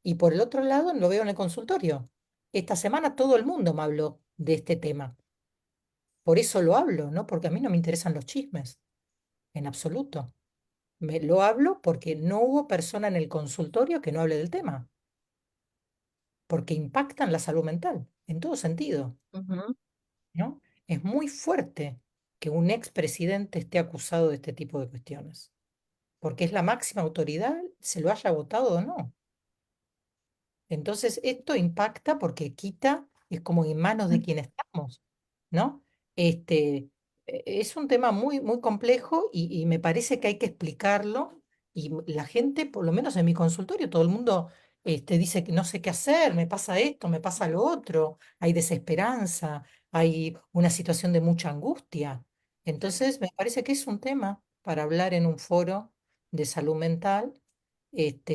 Y por el otro lado, lo veo en el consultorio. Esta semana todo el mundo me habló de este tema. Por eso lo hablo, ¿no? Porque a mí no me interesan los chismes, en absoluto. Lo hablo porque no hubo persona en el consultorio que no hable del tema, porque impactan la salud mental, en todo sentido, Ujú. ¿no? Es muy fuerte que un expresidente esté acusado de este tipo de cuestiones, porque es la máxima autoridad, se lo haya votado o no. Entonces, esto impacta porque quita, es como en manos de quien estamos, ¿no? Es un tema muy, muy complejo y me parece que hay que explicarlo. Y la gente, por lo menos en mi consultorio, todo el mundo dice que no sé qué hacer, me pasa esto, me pasa lo otro, hay desesperanza, hay una situación de mucha angustia. Entonces, me parece que es un tema para hablar en un foro de salud mental,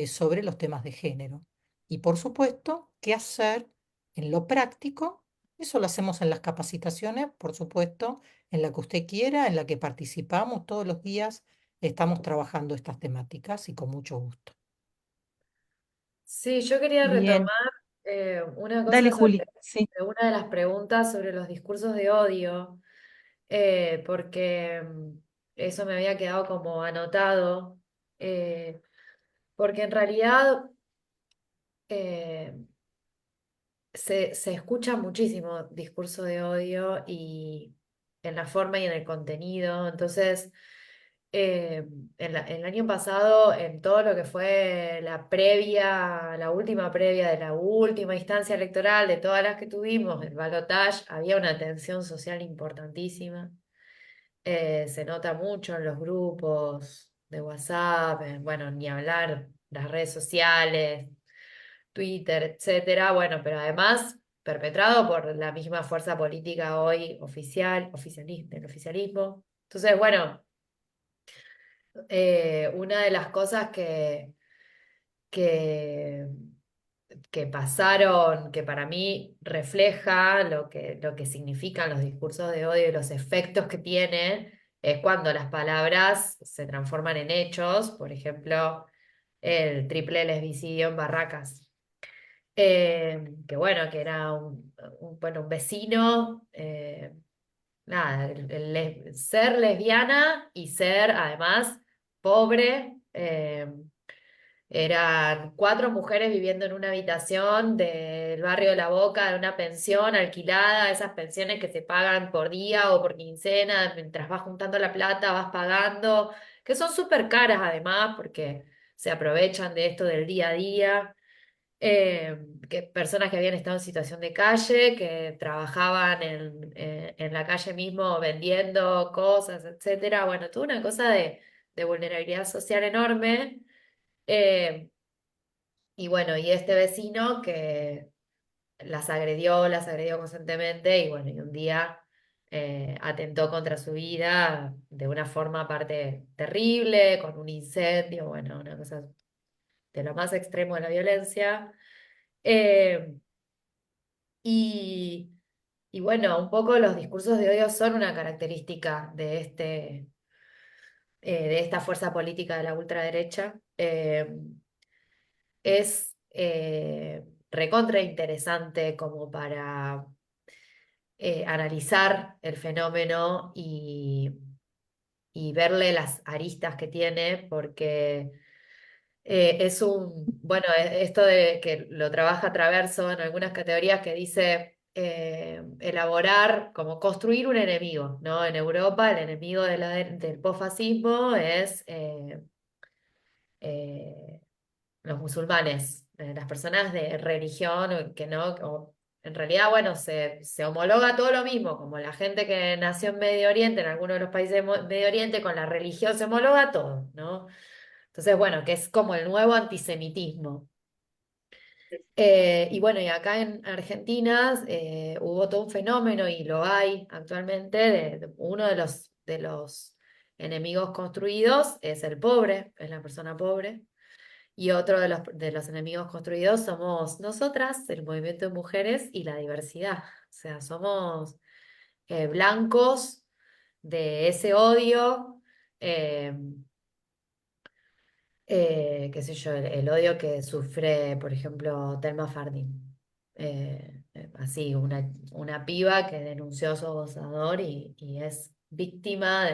sobre los temas de género. Y por supuesto, qué hacer en lo práctico. Eso lo hacemos en las capacitaciones, por supuesto, en la que usted quiera, en la que participamos todos los días. Estamos trabajando estas temáticas y con mucho gusto. Sí, yo quería Bien, retomar una dale cosa Juli, sí. sobre una de las preguntas sobre los discursos de odio, porque eso me había quedado como anotado, porque en realidad eh, se escucha muchísimo discurso de odio y en la forma y en el contenido. Entonces, eh, el año pasado, en todo lo que fue la previa, la última previa de la última instancia electoral, de todas las que tuvimos, el balotaje, había una tensión social importantísima. Se nota mucho en los grupos de WhatsApp, bueno, ni hablar, las redes sociales, Twitter, etcétera. Bueno, pero además perpetrado por la misma fuerza política hoy oficialista, el oficialismo. Entonces, bueno, una de las cosas que que pasaron, que para mí refleja lo que significan los discursos de odio y los efectos que tiene, es cuando las palabras se transforman en hechos, por ejemplo, el triple lesbicidio en Barracas. Que bueno, que era bueno, un vecino, nada, ser lesbiana y ser además pobre. Eran 4 mujeres viviendo en una habitación del barrio de La Boca, de una pensión alquilada, esas pensiones que se pagan por día o por quincena, mientras vas juntando la plata, vas pagando, que son súper caras además, porque se aprovechan de esto del día a día. Que personas que habían estado en situación de calle, que trabajaban en la calle mismo vendiendo cosas, etcétera. Bueno, tuvo una cosa de vulnerabilidad social enorme. Eh, y bueno, y este vecino que las agredió constantemente y bueno, y un día atentó contra su vida de una forma aparte terrible, con un incendio, bueno, una cosa de lo más extremo de la violencia. Eh, y, y bueno, un poco los discursos de odio son una característica de esta fuerza política de la ultraderecha. Es recontra interesante como para analizar el fenómeno y verle las aristas que tiene, porque es bueno, esto de que lo trabaja Traverso en algunas categorías que dice elaborar, como construir un enemigo, ¿no? En Europa el enemigo del posfascismo es eh, los musulmanes, las personas de religión que no, en realidad, bueno, se homologa todo lo mismo, como la gente que nació en Medio Oriente, en alguno de los países de Medio Oriente, con la religión se homologa todo, ¿no? Entonces, bueno, que es como el nuevo antisemitismo. Y bueno, y acá en Argentina hubo todo un fenómeno, y lo hay actualmente, de uno de los enemigos construidos es el pobre, es la persona pobre. Y otro de los enemigos construidos somos nosotras, el movimiento de mujeres y la diversidad. O sea, somos blancos de ese odio, eh, qué sé yo, el odio que sufre, por ejemplo, Telma Fardín. Así, una piba que denunció a su abusador y es víctima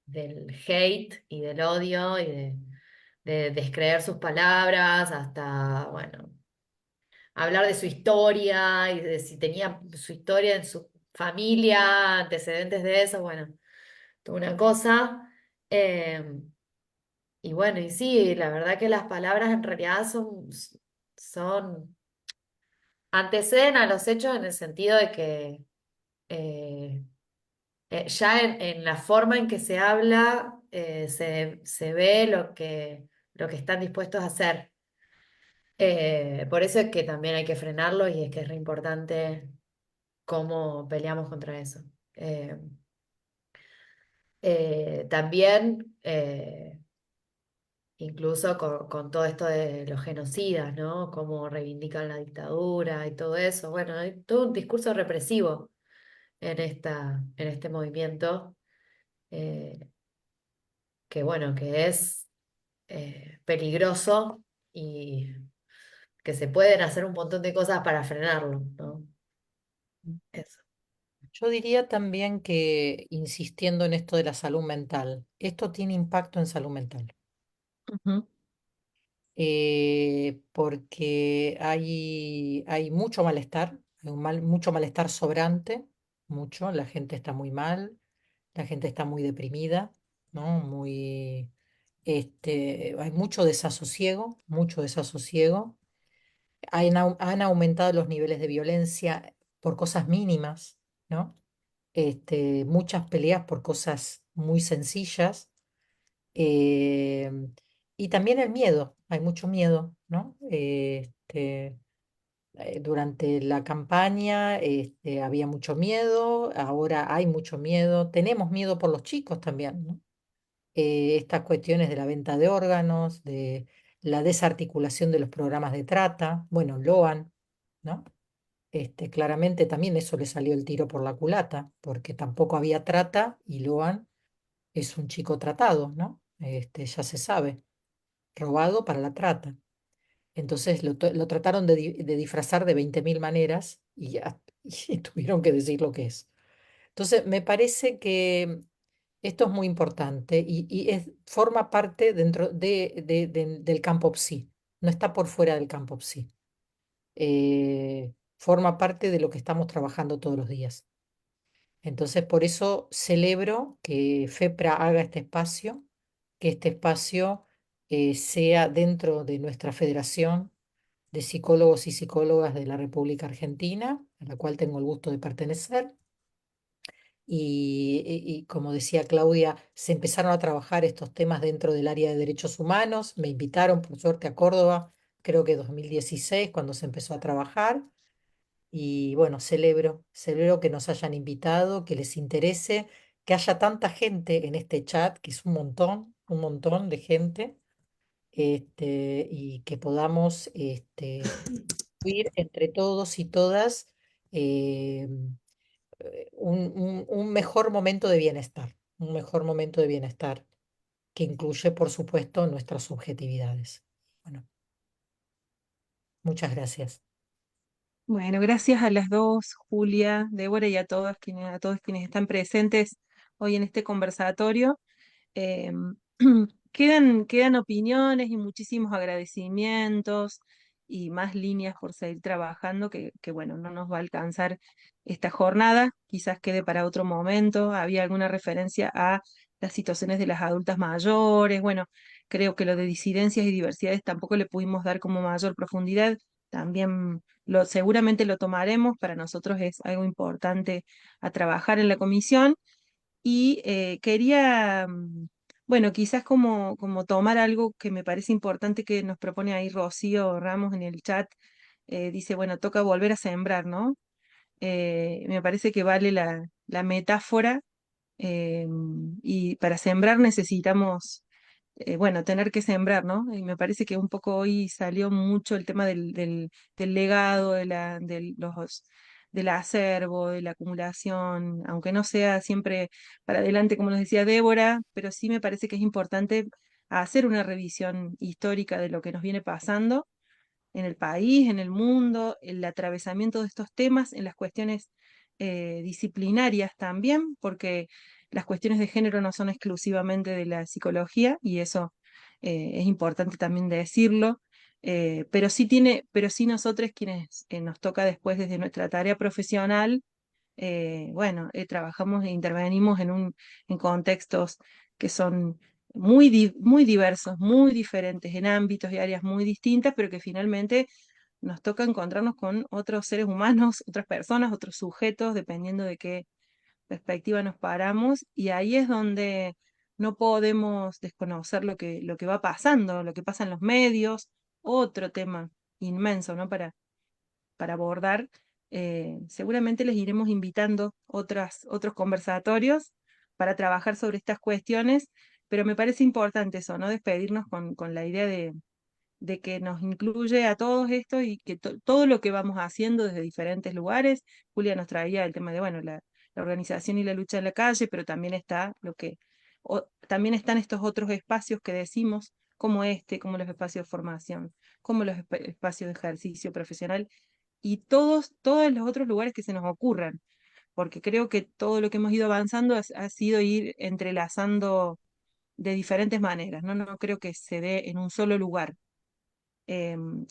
del hate y del odio y de descreer sus palabras hasta, bueno, hablar de su historia y de si tenía su historia en su familia, antecedentes de eso, bueno, toda una cosa. Eh, y bueno, y sí, la verdad que las palabras en realidad son, anteceden a los hechos en el sentido de que eh, ya en la forma en que se habla se ve lo que están dispuestos a hacer. Por eso es que también hay que frenarlo y es que es re importante cómo peleamos contra eso. Eh, También, incluso con todo esto de los genocidas, ¿no? Cómo reivindican la dictadura y todo eso. Bueno, hay todo un discurso represivo en este movimiento, eh, que bueno, que es peligroso y que se pueden hacer un montón de cosas para frenarlo, ¿no? Eso. Yo diría también que, insistiendo en esto de la salud mental, esto tiene impacto en salud mental. Ujú. Porque hay mucho malestar, hay mucho malestar sobrante, mucho, la gente está muy mal, la gente está muy deprimida, ¿no? Hay mucho desasosiego, mucho desasosiego. Han aumentado los niveles de violencia por cosas mínimas, ¿no? Muchas peleas por cosas muy sencillas. eh, y también el miedo, hay mucho miedo, ¿no? Durante la campaña había mucho miedo, ahora hay mucho miedo, tenemos miedo por los chicos también, ¿no? Estas cuestiones de la venta de órganos, de la desarticulación de los programas de trata, bueno, Loan, ¿no? Claramente también eso le salió el tiro por la culata, porque tampoco había trata y Loan es un chico tratado, ¿no? Ya se sabe, robado para la trata. Entonces lo trataron de disfrazar de 20.000 maneras y, y tuvieron que decir lo que es. Entonces, me parece que esto es muy importante y forma parte dentro del campo PSI, no está por fuera del campo PSI. Forma parte de lo que estamos trabajando todos los días. Entonces, por eso celebro que FEPRA haga este espacio, que este espacio sea dentro de nuestra Federación de Psicólogos y Psicólogas de la República Argentina, a la cual tengo el gusto de pertenecer. Y como decía Claudia, se empezaron a trabajar estos temas dentro del área de derechos humanos. Me invitaron, por suerte, a Córdoba, creo que 2016, cuando se empezó a trabajar. Y bueno, celebro que nos hayan invitado, que les interese, que haya tanta gente en este chat, que es un montón de gente, y que podamos ir entre todos y todas eh, un mejor momento de bienestar, un mejor momento de bienestar que incluye, por supuesto, nuestras subjetividades. Bueno, muchas gracias. Bueno, gracias a las dos, Julia, Débora, y a todos quienes están presentes hoy en este conversatorio. Em, quedan opiniones y muchísimos agradecimientos y más líneas por seguir trabajando que bueno, no nos va a alcanzar esta jornada, quizás quede para otro momento. Había alguna referencia a las situaciones de las adultas mayores. Bueno, creo que lo de disidencias y diversidades tampoco le pudimos dar como mayor profundidad. También seguramente lo tomaremos, para nosotros es algo importante a trabajar en la comisión. Y quería, bueno, quizás como tomar algo que me parece importante que nos propone ahí Rocío Ramos en el chat. Dice, bueno, toca volver a sembrar, ¿no? Me parece que vale la metáfora, eh, y para sembrar necesitamos, bueno, tener que sembrar, ¿no? Y me parece que un poco hoy salió mucho el tema del legado, del acervo, de la acumulación, aunque no sea siempre para adelante, como nos decía Débora, pero sí me parece que es importante hacer una revisión histórica de lo que nos viene pasando en el país, en el mundo, el atravesamiento de estos temas, en las cuestiones disciplinarias también, porque las cuestiones de género no son exclusivamente de la psicología, y eso es importante también decirlo. Pero sí nosotros quienes nos toca después desde nuestra tarea profesional, bueno, trabajamos e intervenimos en contextos que son muy diversos, muy diferentes, en ámbitos y áreas muy distintas, pero que finalmente nos toca encontrarnos con otros seres humanos, otras personas, otros sujetos, dependiendo de qué perspectiva nos paramos, y ahí es donde no podemos desconocer lo que va pasando, lo que pasa en los medios, otro tema inmenso, ¿no? Para abordar. Seguramente les iremos invitando otros conversatorios para trabajar sobre estas cuestiones, pero me parece importante eso, ¿no? Despedirnos con la idea de que nos incluye a todos esto y que todo lo que vamos haciendo desde diferentes lugares. Julia nos traía el tema de, bueno, la organización y la lucha en la calle, pero también está también están estos otros espacios que decimos, como como los espacios de formación, como los espacios de ejercicio profesional, y todos los otros lugares que se nos ocurran, porque creo que todo lo que hemos ido avanzando ha sido ir entrelazando de diferentes maneras, ¿no? No creo que se dé en un solo lugar.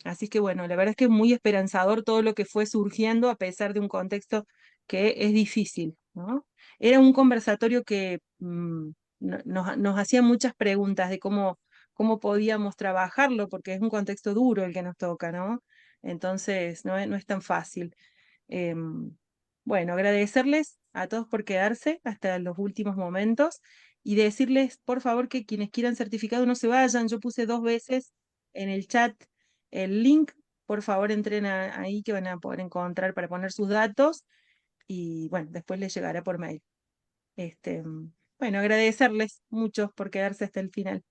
Así que bueno, la verdad es que es muy esperanzador todo lo que fue surgiendo a pesar de un contexto que es difícil, ¿no? Era un conversatorio que nos hacía muchas preguntas de cómo podíamos trabajarlo, porque es un contexto duro el que nos toca, ¿no? Entonces no es tan fácil. Em, bueno, agradecerles a todos por quedarse hasta los últimos momentos y decirles, por favor, que quienes quieran certificado no se vayan. Yo puse 2 veces en el chat el link. Por favor, entren ahí, que van a poder encontrar para poner sus datos, y bueno, después les llegará por mail. Bueno, agradecerles mucho por quedarse hasta el final.